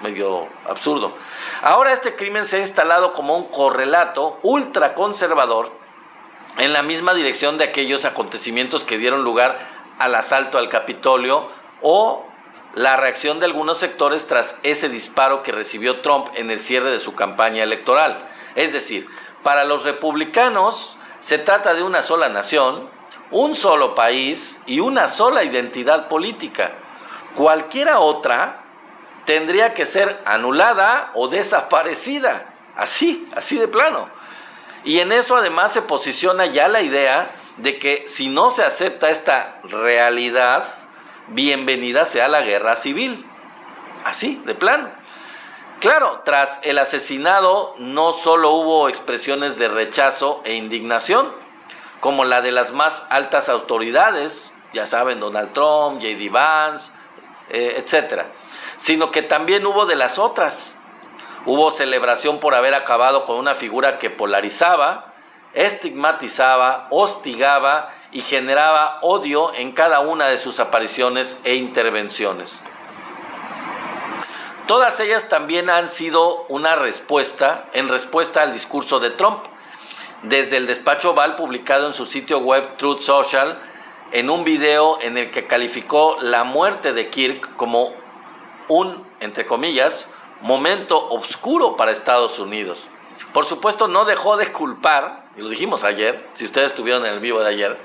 Medio absurdo. Ahora este crimen se ha instalado como un correlato ultraconservador en la misma dirección de aquellos acontecimientos que dieron lugar al asalto al Capitolio o la reacción de algunos sectores tras ese disparo que recibió Trump en el cierre de su campaña electoral. Es decir, para los republicanos se trata de una sola nación, un solo país y una sola identidad política. Cualquiera otra tendría que ser anulada o desaparecida, así de plano. Y en eso además se posiciona ya la idea de que si no se acepta esta realidad, bienvenida sea la guerra civil, así de plano. Claro, tras el asesinado no solo hubo expresiones de rechazo e indignación, como la de las más altas autoridades, ya saben, Donald Trump, J.D. Vance, etcétera, sino que también hubo de las otras. Hubo celebración por haber acabado con una figura que polarizaba, estigmatizaba, hostigaba y generaba odio en cada una de sus apariciones e intervenciones. Todas ellas también han sido una respuesta al discurso de Trump. Desde el despacho Oval, publicado en su sitio web Truth Social, en un video en el que calificó la muerte de Kirk como un, entre comillas, momento oscuro para Estados Unidos. Por supuesto, no dejó de culpar, y lo dijimos ayer, si ustedes estuvieron en el vivo de ayer,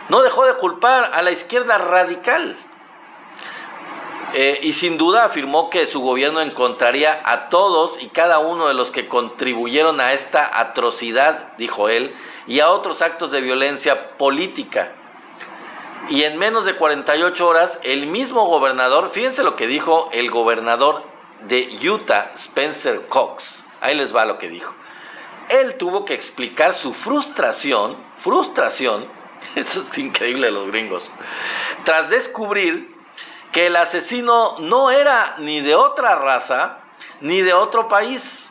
no dejó de culpar a la izquierda radical. Y sin duda afirmó que su gobierno encontraría a todos y cada uno de los que contribuyeron a esta atrocidad, dijo él, y a otros actos de violencia política. Y en menos de 48 horas, el mismo gobernador, fíjense lo que dijo el gobernador de Utah, Spencer Cox. Ahí les va lo que dijo. Él tuvo que explicar su frustración, eso es increíble de los gringos, tras descubrir que el asesino no era ni de otra raza, ni de otro país.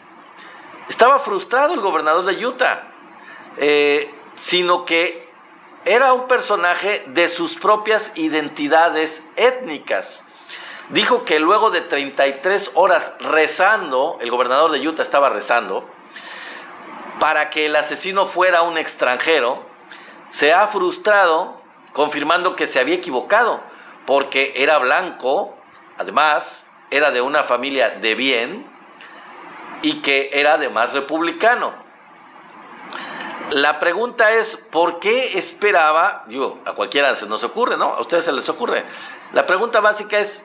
Estaba frustrado el gobernador de Utah, sino que era un personaje de sus propias identidades étnicas. Dijo que luego de 33 horas rezando, el gobernador de Utah estaba rezando, para que el asesino fuera un extranjero, se ha frustrado, confirmando que se había equivocado, porque era blanco, además era de una familia de bien y que era además republicano. La pregunta es, ¿por qué esperaba? Digo, a cualquiera se nos ocurre, ¿no? A ustedes se les ocurre. La pregunta básica es,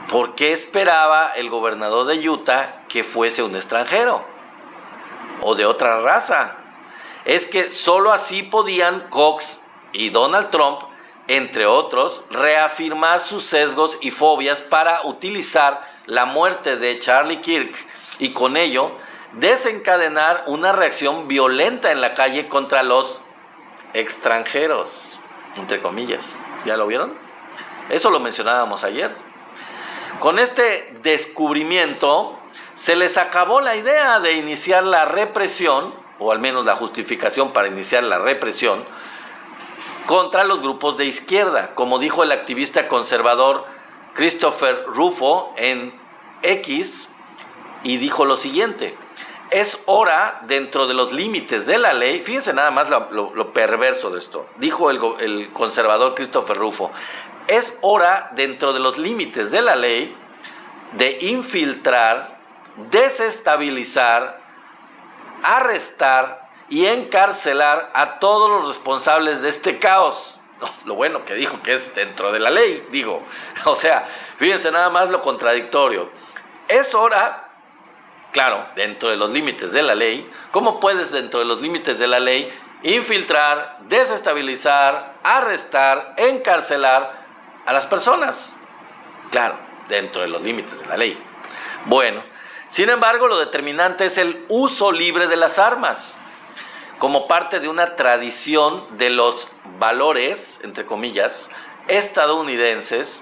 ¿por qué esperaba el gobernador de Utah que fuese un extranjero o de otra raza? Es que solo así podían Cox y Donald Trump, entre otros, reafirmar sus sesgos y fobias para utilizar la muerte de Charlie Kirk y con ello desencadenar una reacción violenta en la calle contra los extranjeros, entre comillas. ¿Ya lo vieron? Eso lo mencionábamos ayer. Con este descubrimiento se les acabó la idea de iniciar la represión, o al menos la justificación para iniciar la represión, contra los grupos de izquierda, como dijo el activista conservador Christopher Rufo en X, y dijo lo siguiente: es hora, dentro de los límites de la ley, fíjense nada más lo perverso de esto, dijo el conservador Christopher Rufo, es hora, dentro de los límites de la ley, de infiltrar, desestabilizar, arrestar y encarcelar a todos los responsables de este caos. Lo bueno que dijo que es dentro de la ley, digo. O sea, fíjense nada más lo contradictorio. Es hora, claro, dentro de los límites de la ley. ¿Cómo puedes, dentro de los límites de la ley, infiltrar, desestabilizar, arrestar, encarcelar a las personas? Claro, dentro de los límites de la ley. Bueno, sin embargo, lo determinante es el uso libre de las armas, como parte de una tradición de los valores, entre comillas, estadounidenses,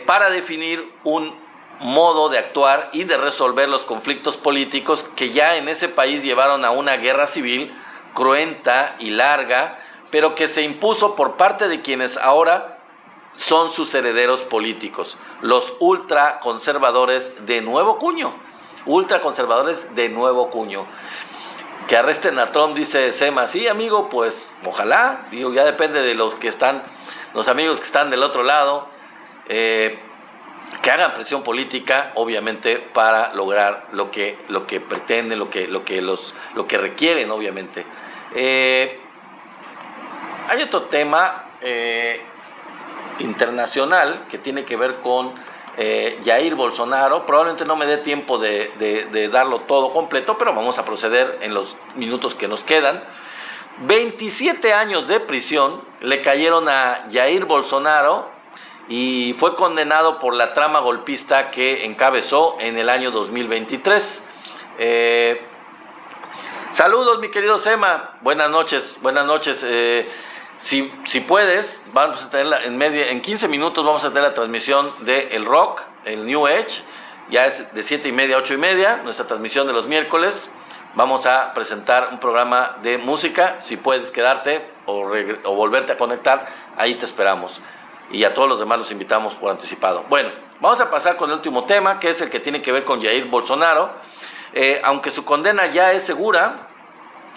para definir un modo de actuar y de resolver los conflictos políticos que ya en ese país llevaron a una guerra civil cruenta y larga, pero que se impuso por parte de quienes ahora son sus herederos políticos, los ultraconservadores de nuevo cuño. Ultraconservadores de nuevo cuño. Que arresten a Trump, dice Sema. Sí, amigo, pues ojalá. Digo, ya depende de los amigos que están del otro lado. Que hagan presión política, obviamente, para lograr lo que pretenden, lo que requieren, obviamente. Hay otro tema internacional que tiene que ver con Jair Bolsonaro. Probablemente no me dé tiempo de darlo todo completo, pero vamos a proceder en los minutos que nos quedan. 27 años de prisión le cayeron a Jair Bolsonaro y fue condenado por la trama golpista que encabezó en el año 2023. Saludos, mi querido Sema. Buenas noches. Si puedes, vamos a tener en 15 minutos vamos a tener la transmisión de el rock, el New Age. Ya es de 7:30 a 8:30, nuestra transmisión de los miércoles. Vamos a presentar un programa de música. Si puedes quedarte o volverte a conectar, ahí te esperamos. Y a todos los demás los invitamos por anticipado. Bueno, vamos a pasar con el último tema, que es el que tiene que ver con Jair Bolsonaro. Aunque su condena ya es segura,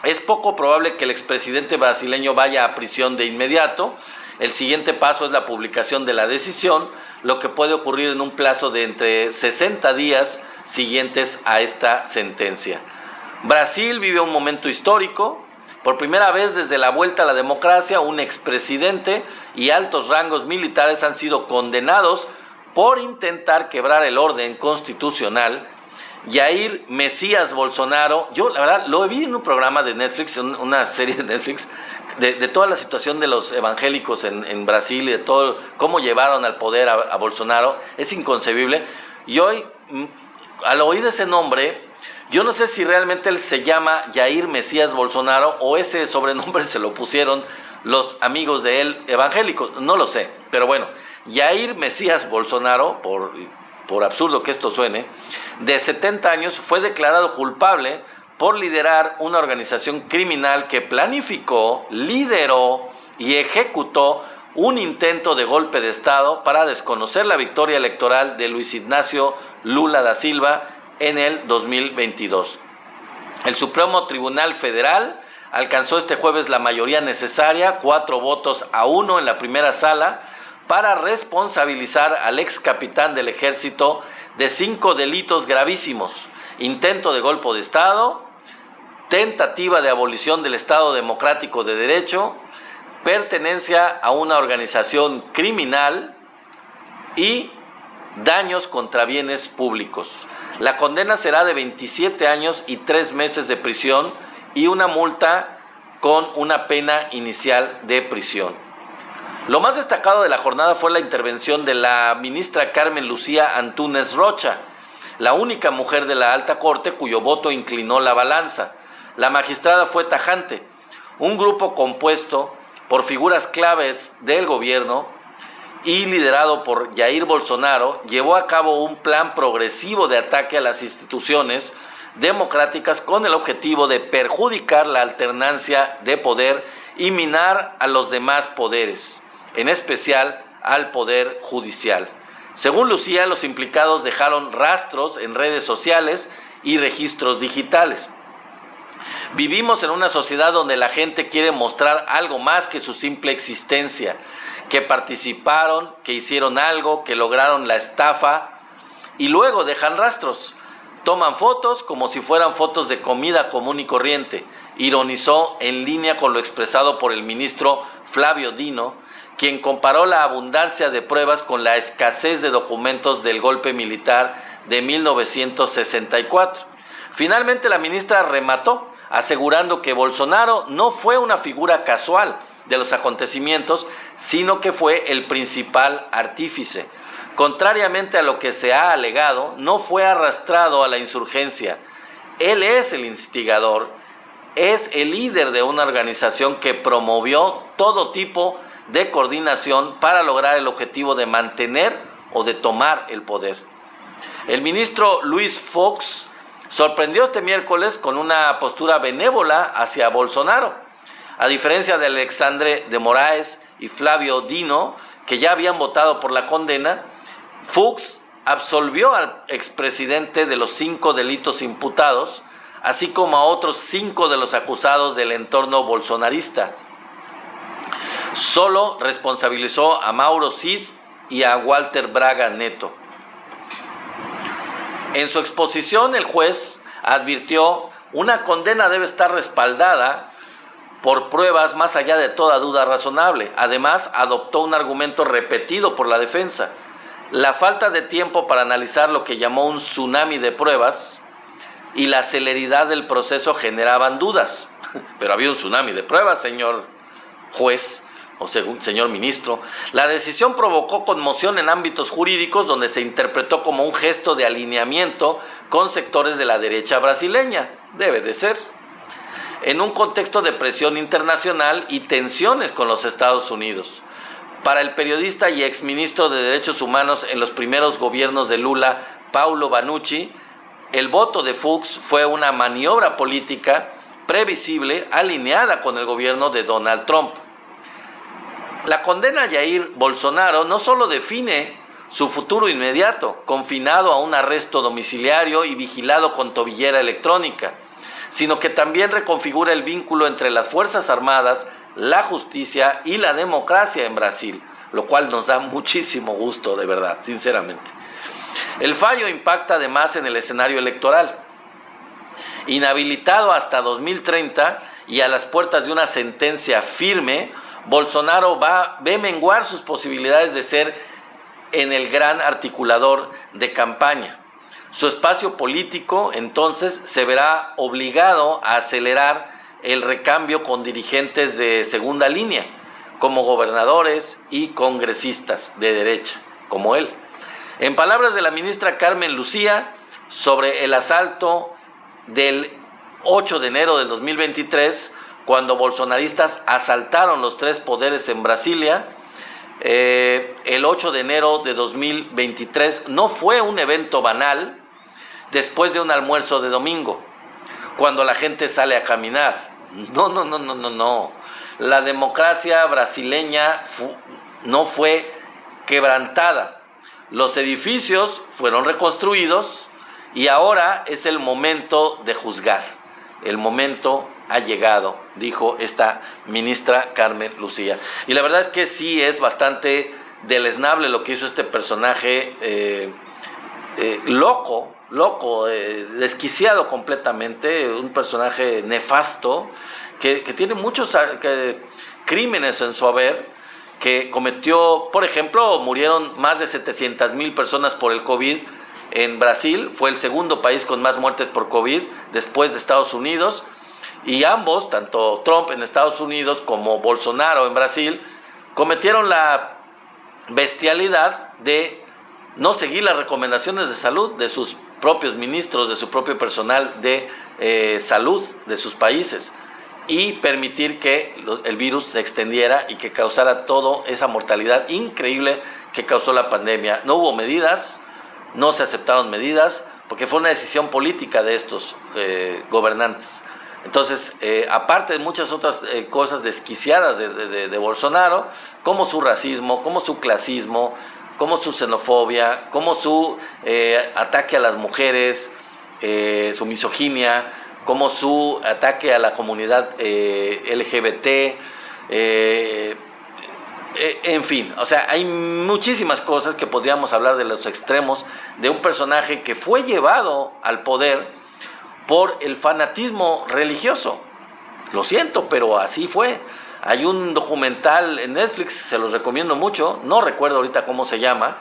es poco probable que el expresidente brasileño vaya a prisión de inmediato. El siguiente paso es la publicación de la decisión, lo que puede ocurrir en un plazo de entre 60 días siguientes a esta sentencia. Brasil vive un momento histórico. Por primera vez desde la vuelta a la democracia, un expresidente y altos rangos militares han sido condenados por intentar quebrar el orden constitucional. Jair Mesías Bolsonaro, yo la verdad lo vi en un programa de Netflix, una serie de Netflix, de toda la situación de los evangélicos en Brasil y de todo cómo llevaron al poder a Bolsonaro. Es inconcebible. Y hoy, al oír ese nombre, yo no sé si realmente él se llama Jair Mesías Bolsonaro o ese sobrenombre se lo pusieron los amigos de él evangélicos, no lo sé. Pero bueno, Jair Mesías Bolsonaro, por absurdo que esto suene, de 70 años, fue declarado culpable por liderar una organización criminal que planificó, lideró y ejecutó un intento de golpe de Estado para desconocer la victoria electoral de Luis Ignacio Lula da Silva en el 2022. El Supremo Tribunal Federal alcanzó este jueves la mayoría necesaria, 4-1 en la primera sala, para responsabilizar al ex capitán del ejército de 5 delitos gravísimos: intento de golpe de Estado, tentativa de abolición del Estado Democrático de Derecho, pertenencia a una organización criminal y daños contra bienes públicos. La condena será de 27 años y 3 meses de prisión y una multa con una pena inicial de prisión. Lo más destacado de la jornada fue la intervención de la ministra Carmen Lucía Antúnez Rocha, la única mujer de la alta corte cuyo voto inclinó la balanza. La magistrada fue tajante. Un grupo compuesto por figuras claves del gobierno y liderado por Jair Bolsonaro llevó a cabo un plan progresivo de ataque a las instituciones democráticas con el objetivo de perjudicar la alternancia de poder y minar a los demás poderes, en especial al poder judicial. Según Lucía, los implicados dejaron rastros en redes sociales y registros digitales. Vivimos en una sociedad donde la gente quiere mostrar algo más que su simple existencia, que participaron, que hicieron algo, que lograron la estafa y luego dejan rastros. Toman fotos como si fueran fotos de comida común y corriente, ironizó en línea con lo expresado por el ministro Flavio Dino, quien comparó la abundancia de pruebas con la escasez de documentos del golpe militar de 1964. Finalmente la ministra remató, asegurando que Bolsonaro no fue una figura casual de los acontecimientos, sino que fue el principal artífice. Contrariamente a lo que se ha alegado, no fue arrastrado a la insurgencia. Él es el instigador, es el líder de una organización que promovió todo tipo de coordinación para lograr el objetivo de mantener o de tomar el poder. El ministro Luis Fox sorprendió este miércoles con una postura benévola hacia Bolsonaro. A diferencia de Alexandre de Moraes y Flavio Dino, que ya habían votado por la condena, Fuchs absolvió al expresidente de los 5 delitos imputados, así como a otros 5 de los acusados del entorno bolsonarista. Solo responsabilizó a Mauro Cid y a Walter Braga Neto. En su exposición, el juez advirtió: una condena debe estar respaldada por pruebas más allá de toda duda razonable. Además, adoptó un argumento repetido por la defensa: la falta de tiempo para analizar lo que llamó un tsunami de pruebas y la celeridad del proceso generaban dudas. Pero había un tsunami de pruebas, señor juez o señor ministro. La decisión provocó conmoción en ámbitos jurídicos, donde se interpretó como un gesto de alineamiento con sectores de la derecha brasileña. Debe de ser. En un contexto de presión internacional y tensiones con los Estados Unidos. Para el periodista y exministro de Derechos Humanos en los primeros gobiernos de Lula, Paulo Banucci, el voto de Fuchs fue una maniobra política previsible alineada con el gobierno de Donald Trump. La condena a Jair Bolsonaro no solo define su futuro inmediato, confinado a un arresto domiciliario y vigilado con tobillera electrónica, sino que también reconfigura el vínculo entre las Fuerzas Armadas, la justicia y la democracia en Brasil, lo cual nos da muchísimo gusto, de verdad, sinceramente. El fallo impacta además en el escenario electoral. Inhabilitado hasta 2030 y a las puertas de una sentencia firme, Bolsonaro ve menguar sus posibilidades de ser en el gran articulador de campaña. Su espacio político, entonces, se verá obligado a acelerar el recambio con dirigentes de segunda línea, como gobernadores y congresistas de derecha, como él. En palabras de la ministra Carmen Lucía, sobre el asalto del 8 de enero del 2023, cuando bolsonaristas asaltaron los 3 poderes en Brasilia, el 8 de enero de 2023 no fue un evento banal después de un almuerzo de domingo, cuando la gente sale a caminar. No. La democracia brasileña no fue quebrantada. Los edificios fueron reconstruidos y ahora es el momento de juzgar. El momento ha llegado, dijo esta ministra Carmen Lucía. Y la verdad es que sí es bastante deleznable lo que hizo este personaje loco, desquiciado completamente, un personaje nefasto que tiene muchos crímenes en su haber, que cometió, por ejemplo, murieron más de 700,000 personas por el COVID en Brasil. Fue el segundo país con más muertes por COVID después de Estados Unidos, y ambos, tanto Trump en Estados Unidos como Bolsonaro en Brasil, cometieron la bestialidad de no seguir las recomendaciones de salud de sus propios ministros, de su propio personal de salud de sus países, y permitir que el virus se extendiera y que causara toda esa mortalidad increíble que causó la pandemia. No hubo medidas, no se aceptaron medidas, porque fue una decisión política de estos gobernantes. Entonces, aparte de muchas otras cosas desquiciadas de Bolsonaro, como su racismo, como su clasismo, como su xenofobia, como su ataque a las mujeres, su misoginia, como su ataque a la comunidad LGBT, en fin, o sea, hay muchísimas cosas que podríamos hablar de los extremos de un personaje que fue llevado al poder por el fanatismo religioso. Lo siento, pero así fue. Hay un documental en Netflix, se los recomiendo mucho, no recuerdo ahorita cómo se llama,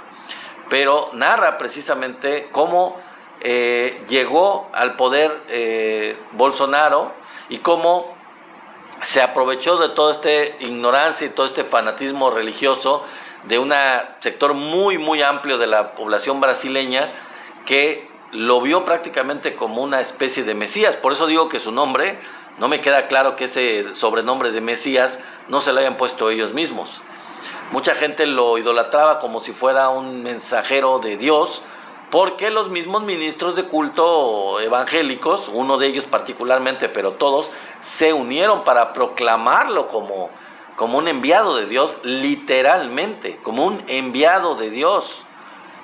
pero narra precisamente cómo llegó al poder Bolsonaro y cómo se aprovechó de toda esta ignorancia y todo este fanatismo religioso de un sector muy, muy amplio de la población brasileña, que lo vio prácticamente como una especie de Mesías. Por eso digo que su nombre, no me queda claro que ese sobrenombre de Mesías no se lo hayan puesto ellos mismos. Mucha gente lo idolatraba como si fuera un mensajero de Dios, porque los mismos ministros de culto evangélicos, uno de ellos particularmente, pero todos, se unieron para proclamarlo como un enviado de Dios, literalmente, como un enviado de Dios.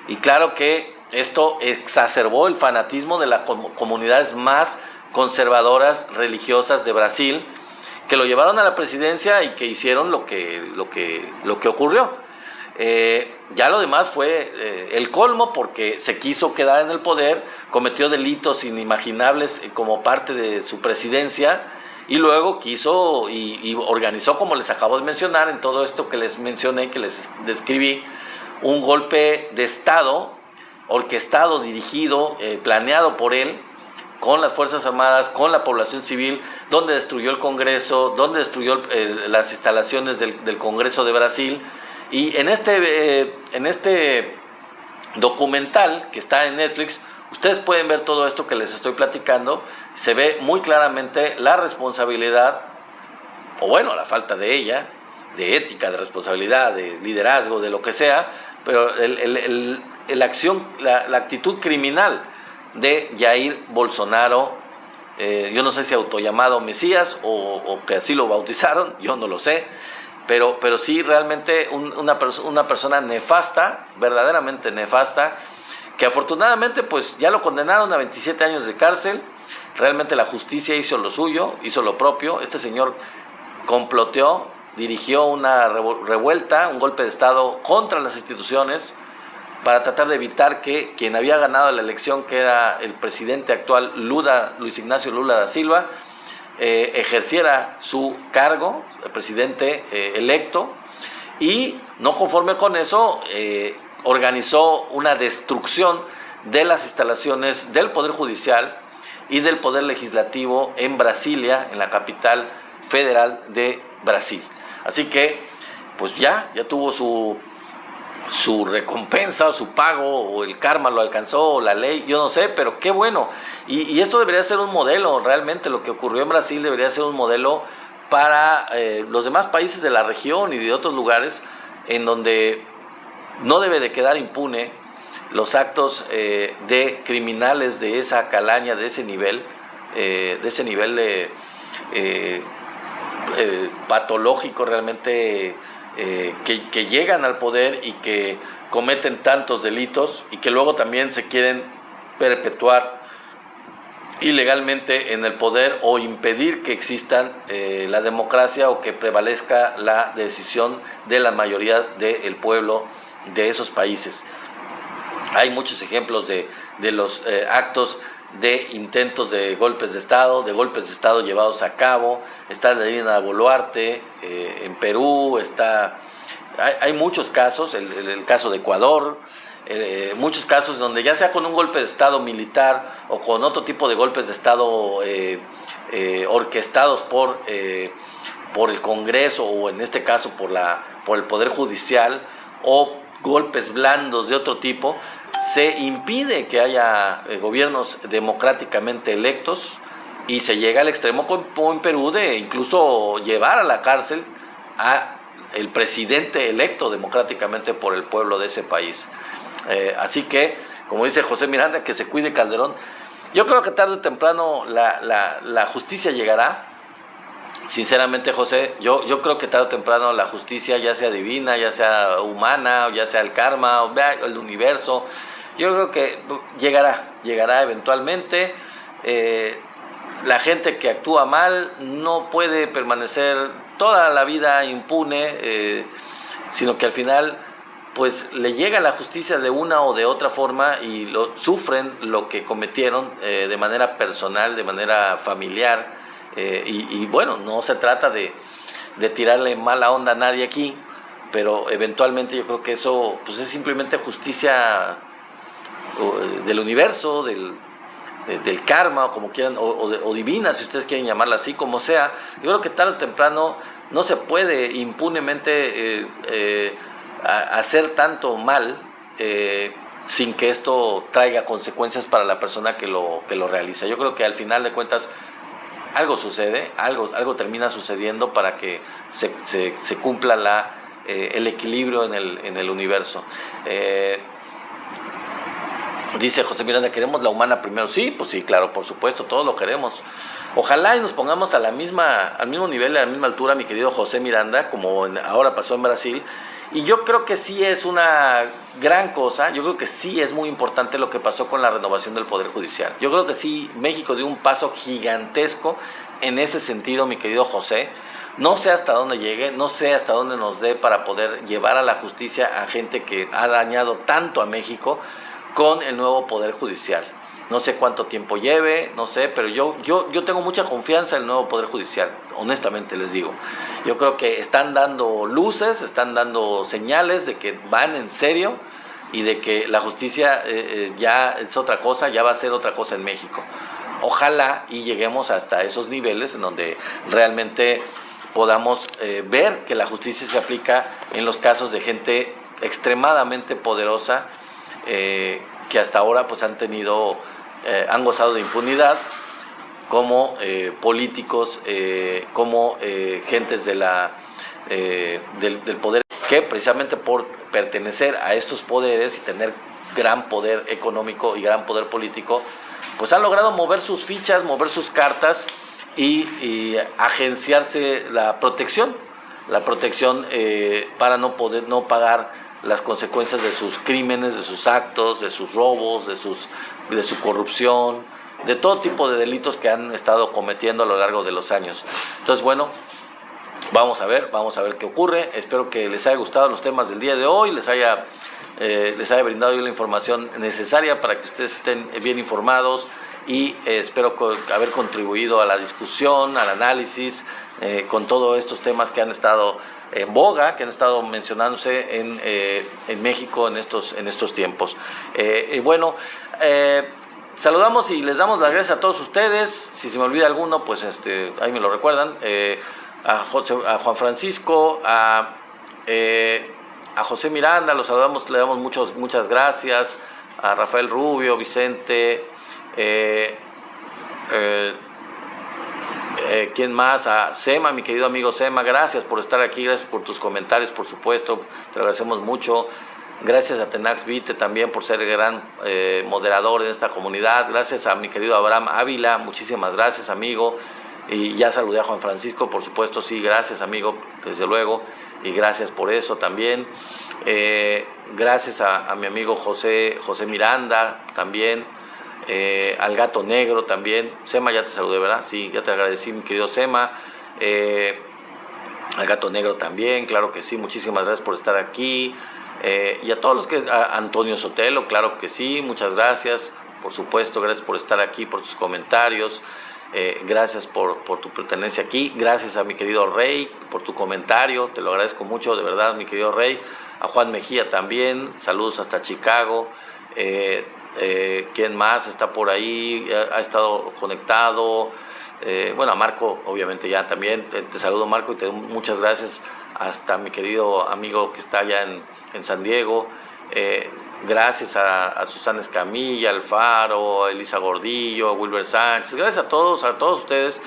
Y claro que esto exacerbó el fanatismo de las comunidades más conservadoras religiosas de Brasil, que lo llevaron a la presidencia y que hicieron lo que ocurrió. Ya lo demás fue el colmo, porque se quiso quedar en el poder, cometió delitos inimaginables como parte de su presidencia, y luego quiso y organizó, como les acabo de mencionar, en todo esto que les mencioné, que les describí, un golpe de Estado orquestado, dirigido, planeado por él, con las Fuerzas Armadas, con la población civil, donde destruyó el Congreso, donde destruyó las instalaciones del Congreso de Brasil. Y en este documental que está en Netflix, ustedes pueden ver todo esto que les estoy platicando. Se ve muy claramente la responsabilidad, o bueno, la falta de ella, de ética, de responsabilidad, de liderazgo, de lo que sea, pero la actitud criminal de Jair Bolsonaro, yo no sé si autollamado Mesías o que así lo bautizaron, yo no lo sé, pero sí realmente una persona nefasta, verdaderamente nefasta, que afortunadamente pues ya lo condenaron a 27 años de cárcel. Realmente la justicia hizo lo suyo, hizo lo propio. Este señor comploteó, dirigió una revuelta, un golpe de Estado contra las instituciones, para tratar de evitar que quien había ganado la elección, que era el presidente actual, Luis Ignacio Lula da Silva, ejerciera su cargo, el presidente electo. Y no conforme con eso, organizó una destrucción de las instalaciones del Poder Judicial y del Poder Legislativo en Brasilia, en la capital federal de Brasil. Así que pues ya tuvo su recompensa, o su pago, o el karma lo alcanzó, o la ley, yo no sé, pero qué bueno. Y esto debería ser un modelo, realmente lo que ocurrió en Brasil debería ser un modelo para los demás países de la región y de otros lugares, en donde no debe de quedar impune los actos de criminales de esa calaña, de ese nivel patológico realmente, que llegan al poder y que cometen tantos delitos, y que luego también se quieren perpetuar ilegalmente en el poder, o impedir que existan la democracia, o que prevalezca la decisión de la mayoría del pueblo de esos países. Hay muchos ejemplos de los actos de intentos de golpes de Estado llevados a cabo. Está Dina Boluarte en Perú, hay muchos casos, el caso de Ecuador, muchos casos donde, ya sea con un golpe de Estado militar o con otro tipo de golpes de Estado orquestados por el Congreso, o en este caso por el Poder Judicial, o golpes blandos de otro tipo, se impide que haya gobiernos democráticamente electos, y se llega al extremo, como en Perú, de incluso llevar a la cárcel a el presidente electo democráticamente por el pueblo de ese país. Así que, como dice José Miranda, que se cuide Calderón. Yo creo que tarde o temprano la justicia llegará. Sinceramente, José, yo creo que tarde o temprano la justicia, ya sea divina, ya sea humana, o ya sea el karma, o el universo, yo creo que llegará eventualmente. La gente que actúa mal no puede permanecer toda la vida impune, sino que al final pues le llega la justicia de una o de otra forma, y sufren lo que cometieron de manera personal, de manera familiar. Y bueno, no se trata de tirarle mala onda a nadie aquí, pero eventualmente yo creo que eso pues es simplemente justicia del universo, del karma, o como quieran, o divina, si ustedes quieren llamarla así, como sea. Yo creo que tarde o temprano no se puede impunemente hacer tanto mal sin que esto traiga consecuencias para la persona que lo realiza. Yo creo que al final de cuentas algo sucede, algo termina sucediendo para que se cumpla el equilibrio en el universo. Dice José Miranda, ¿queremos la humana primero? Sí, pues sí, claro, por supuesto, todos lo queremos. Ojalá y nos pongamos al mismo nivel, a la misma altura, mi querido José Miranda, como ahora pasó en Brasil. Y yo creo que sí es una gran cosa, yo creo que sí es muy importante lo que pasó con la renovación del Poder Judicial. Yo creo que sí, México dio un paso gigantesco en ese sentido, mi querido José. No sé hasta dónde llegue, no sé hasta dónde nos dé para poder llevar a la justicia a gente que ha dañado tanto a México con el nuevo Poder Judicial. No sé cuánto tiempo lleve, no sé, pero yo tengo mucha confianza en el nuevo Poder Judicial, honestamente les digo. Yo creo que están dando luces, están dando señales de que van en serio y de que la justicia ya es otra cosa, ya va a ser otra cosa en México. Ojalá y lleguemos hasta esos niveles en donde realmente podamos ver que la justicia se aplica en los casos de gente extremadamente poderosa, que hasta ahora pues han gozado de impunidad, como políticos, como gentes del poder, que precisamente por pertenecer a estos poderes y tener gran poder económico y gran poder político, pues han logrado mover sus fichas, mover sus cartas y agenciarse la protección para no pagar las consecuencias de sus crímenes, de sus actos, de sus robos, de su corrupción, de todo tipo de delitos que han estado cometiendo a lo largo de los años. Entonces, bueno, vamos a ver qué ocurre. Espero que les haya gustado los temas del día de hoy, les haya brindado yo la información necesaria para que ustedes estén bien informados, y espero haber contribuido a la discusión, al análisis, con todos estos temas que han estado en boga, que han estado mencionándose en México en estos tiempos. Y bueno, saludamos y les damos las gracias a todos ustedes. Si se me olvida alguno, pues ahí me lo recuerdan. A Juan Francisco, a José Miranda, los saludamos, le damos muchas gracias. A Rafael Rubio, Vicente, ¿quién más? A Sema, mi querido amigo Sema, gracias por estar aquí, gracias por tus comentarios, por supuesto, te lo agradecemos mucho. Gracias a Tenax Vite también por ser el gran moderador en esta comunidad. Gracias a mi querido Abraham Ávila, muchísimas gracias, amigo. Y ya saludé a Juan Francisco, por supuesto, sí, gracias, amigo, desde luego, y gracias por eso también. Gracias a mi amigo José Miranda también. Al Gato Negro también. Sema, ya te saludé, ¿verdad? Sí, ya te agradecí, mi querido Sema. Al Gato Negro también, claro que sí, muchísimas gracias por estar aquí. Y a todos los que... A Antonio Sotelo, claro que sí, muchas gracias, por supuesto, gracias por estar aquí, por tus comentarios. Gracias por tu pertenencia aquí. Gracias a mi querido Rey por tu comentario, te lo agradezco mucho, de verdad, mi querido Rey. A Juan Mejía también, saludos hasta Chicago. ¿Quién más está por ahí? Ha estado conectado. Bueno, a Marco, obviamente ya también. Te saludo, Marco, y te doy muchas gracias. Hasta mi querido amigo que está allá en San Diego. Gracias a Susana Escamilla, Alfaro, a Elisa Gordillo, a Wilber Sánchez. Gracias a todos ustedes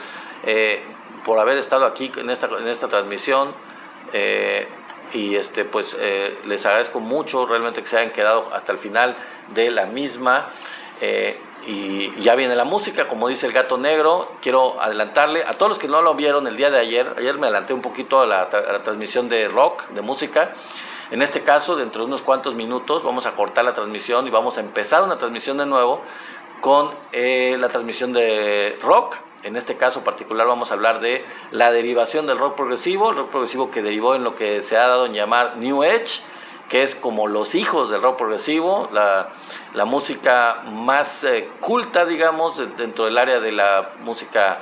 por haber estado aquí en esta transmisión. Y les agradezco mucho realmente que se hayan quedado hasta el final de la misma. Y ya viene la música, como dice el Gato Negro. Quiero adelantarle a todos los que no lo vieron el día de ayer me adelanté un poquito a la transmisión de rock, de música. En este caso, dentro de unos cuantos minutos vamos a cortar la transmisión y vamos a empezar una transmisión de nuevo con la transmisión de rock. En este caso particular vamos a hablar de la derivación del rock progresivo, el rock progresivo que derivó en lo que se ha dado en llamar New Age, que es como los hijos del rock progresivo, la música más culta, digamos, dentro del área de la música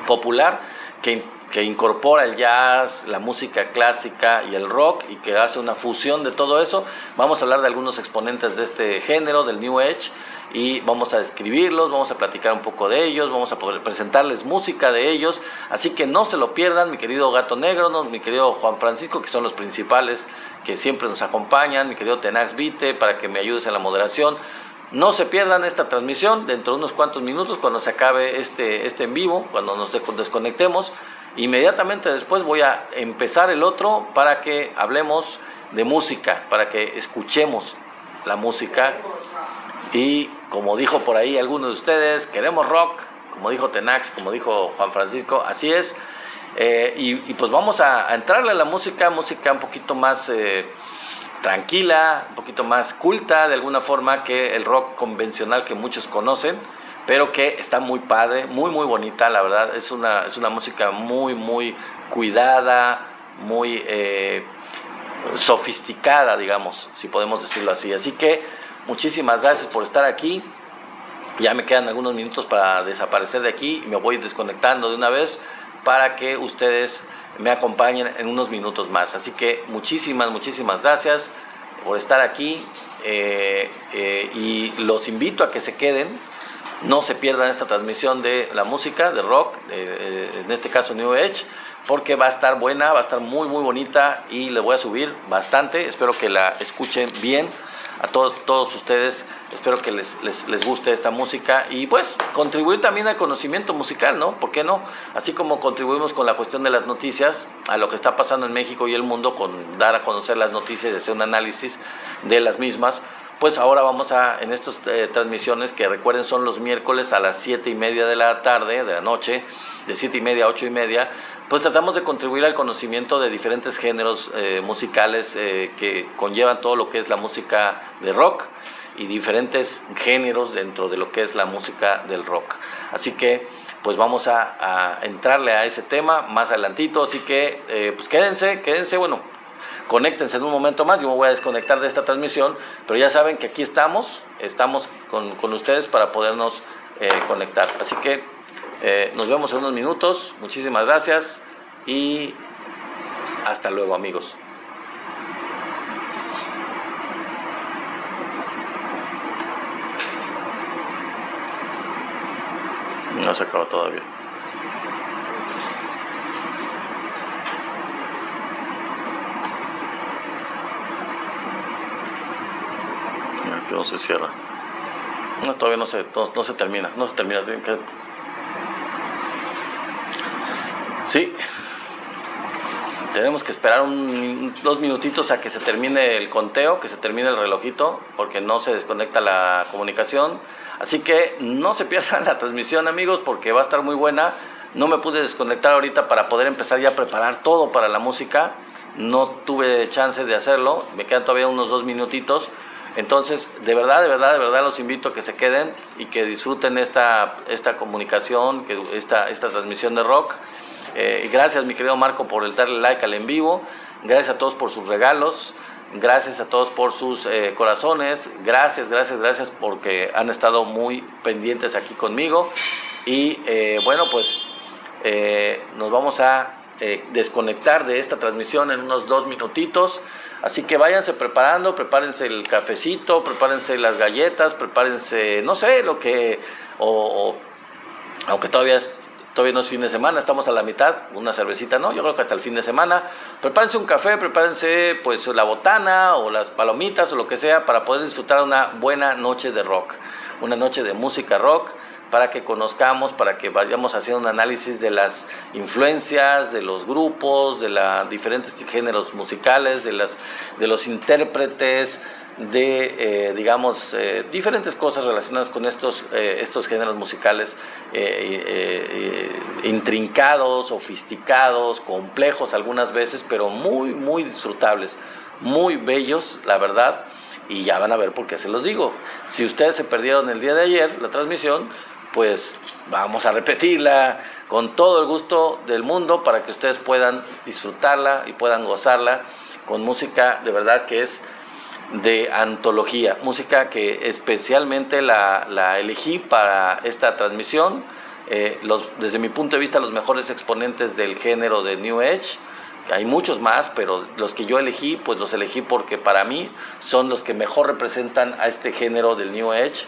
popular, que incorpora el jazz, la música clásica y el rock, y que hace una fusión de todo eso. Vamos a hablar de algunos exponentes de este género, del New Age, y vamos a describirlos, vamos a platicar un poco de ellos, vamos a poder presentarles música de ellos, así que no se lo pierdan, mi querido Gato Negro, mi querido Juan Francisco, que son los principales que siempre nos acompañan, mi querido Tenax Vite, para que me ayudes en la moderación. No se pierdan esta transmisión dentro de unos cuantos minutos, cuando se acabe este en vivo, cuando nos desconectemos. Inmediatamente después voy a empezar el otro para que hablemos de música, para que escuchemos la música Y como dijo por ahí algunos de ustedes, queremos rock, como dijo Tenax, como dijo Juan Francisco, así es. Y pues vamos a entrarle a la música un poquito más tranquila, un poquito más culta de alguna forma que el rock convencional que muchos conocen, pero que está muy padre, muy muy bonita, la verdad. Es una música muy muy cuidada, muy sofisticada, digamos, si podemos decirlo así. Así que muchísimas gracias por estar aquí. Ya me quedan algunos minutos para desaparecer de aquí y me voy desconectando de una vez para que ustedes me acompañen en unos minutos más. Así que muchísimas gracias por estar aquí y los invito a que se queden. No se pierdan esta transmisión de la música, de rock, en este caso New Age, porque va a estar buena, va a estar muy muy bonita y le voy a subir bastante. Espero que la escuchen bien a todos ustedes. Espero que les guste esta música y pues contribuir también al conocimiento musical, ¿no? ¿Por qué no? Así como contribuimos con la cuestión de las noticias, a lo que está pasando en México y el mundo, con dar a conocer las noticias y hacer un análisis de las mismas. Pues ahora vamos en estas transmisiones, que recuerden son los miércoles a las 7:30 de la tarde, de la noche, de 7:30 a 8:30, pues tratamos de contribuir al conocimiento de diferentes géneros musicales que conllevan todo lo que es la música de rock y diferentes géneros dentro de lo que es la música del rock. Así que pues vamos a entrarle a ese tema más adelantito, así que pues quédense, bueno, conéctense en un momento más. Yo me voy a desconectar de esta transmisión, pero ya saben que aquí estamos con ustedes para podernos conectar. Así que nos vemos en unos minutos. Muchísimas gracias y hasta luego, amigos. No se acabó todavía. Que no se cierra. No, todavía no se termina. Sí, tenemos que esperar 2 minutitos a que se termine el conteo, que se termine el relojito, porque no se desconecta la comunicación. Así que no se pierdan la transmisión, amigos, porque va a estar muy buena. No me pude desconectar ahorita para poder empezar ya a preparar todo para la música. No tuve chance de hacerlo. Me quedan todavía unos 2 minutitos. Entonces, de verdad los invito a que se queden y que disfruten esta comunicación, esta transmisión de rock. Y gracias, mi querido Marco, por el darle like al en vivo. Gracias a todos por sus regalos. Gracias a todos por sus corazones. Gracias porque han estado muy pendientes aquí conmigo. Y bueno, pues nos vamos a desconectar de esta transmisión en unos 2 minutitos. Así que váyanse preparando, prepárense el cafecito, prepárense las galletas, prepárense, no sé, lo que, aunque todavía no es fin de semana, estamos a la mitad, una cervecita, ¿no? Yo creo que hasta el fin de semana. Prepárense un café, prepárense pues la botana o las palomitas o lo que sea para poder disfrutar una buena noche de rock, una noche de música rock, para que conozcamos, para que vayamos haciendo un análisis de las influencias, de los grupos, de los diferentes géneros musicales, de los intérpretes, de diferentes cosas relacionadas con estos géneros musicales intrincados, sofisticados, complejos algunas veces, pero muy muy disfrutables, muy bellos, la verdad. Y ya van a ver por qué se los digo. Si ustedes se perdieron el día de ayer la transmisión, pues vamos a repetirla con todo el gusto del mundo para que ustedes puedan disfrutarla y puedan gozarla con música de verdad que es de antología, música que especialmente la elegí para esta transmisión. Desde mi punto de vista, los mejores exponentes del género de New Age. Hay muchos más, pero los que yo elegí, pues los elegí porque para mí son los que mejor representan a este género del New Age.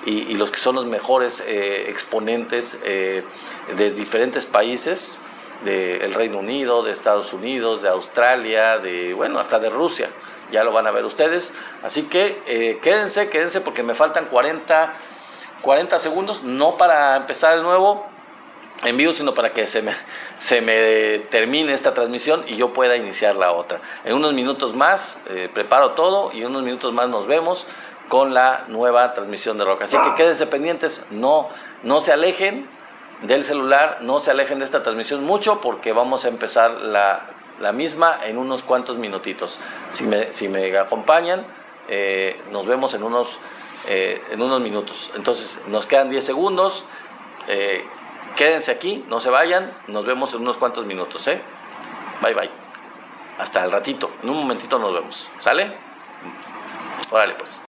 Y los que son los mejores exponentes de diferentes países, del Reino Unido, de Estados Unidos, de Australia, hasta de Rusia, ya lo van a ver ustedes. Así que quédense porque me faltan 40 segundos, no para empezar el nuevo en vivo, sino para que se me termine esta transmisión y yo pueda iniciar la otra. En unos minutos más preparo todo y en unos minutos más nos vemos. con la nueva transmisión de Rock. Así que quédense pendientes, no se alejen del celular, no se alejen de esta transmisión mucho, porque vamos a empezar la misma en unos cuantos minutitos. Si me acompañan, nos vemos en unos minutos. Entonces nos quedan 10 segundos. Quédense aquí, no se vayan, nos vemos en unos cuantos minutos. Bye bye, hasta el ratito, en un momentito nos vemos. ¿Sale? Órale pues.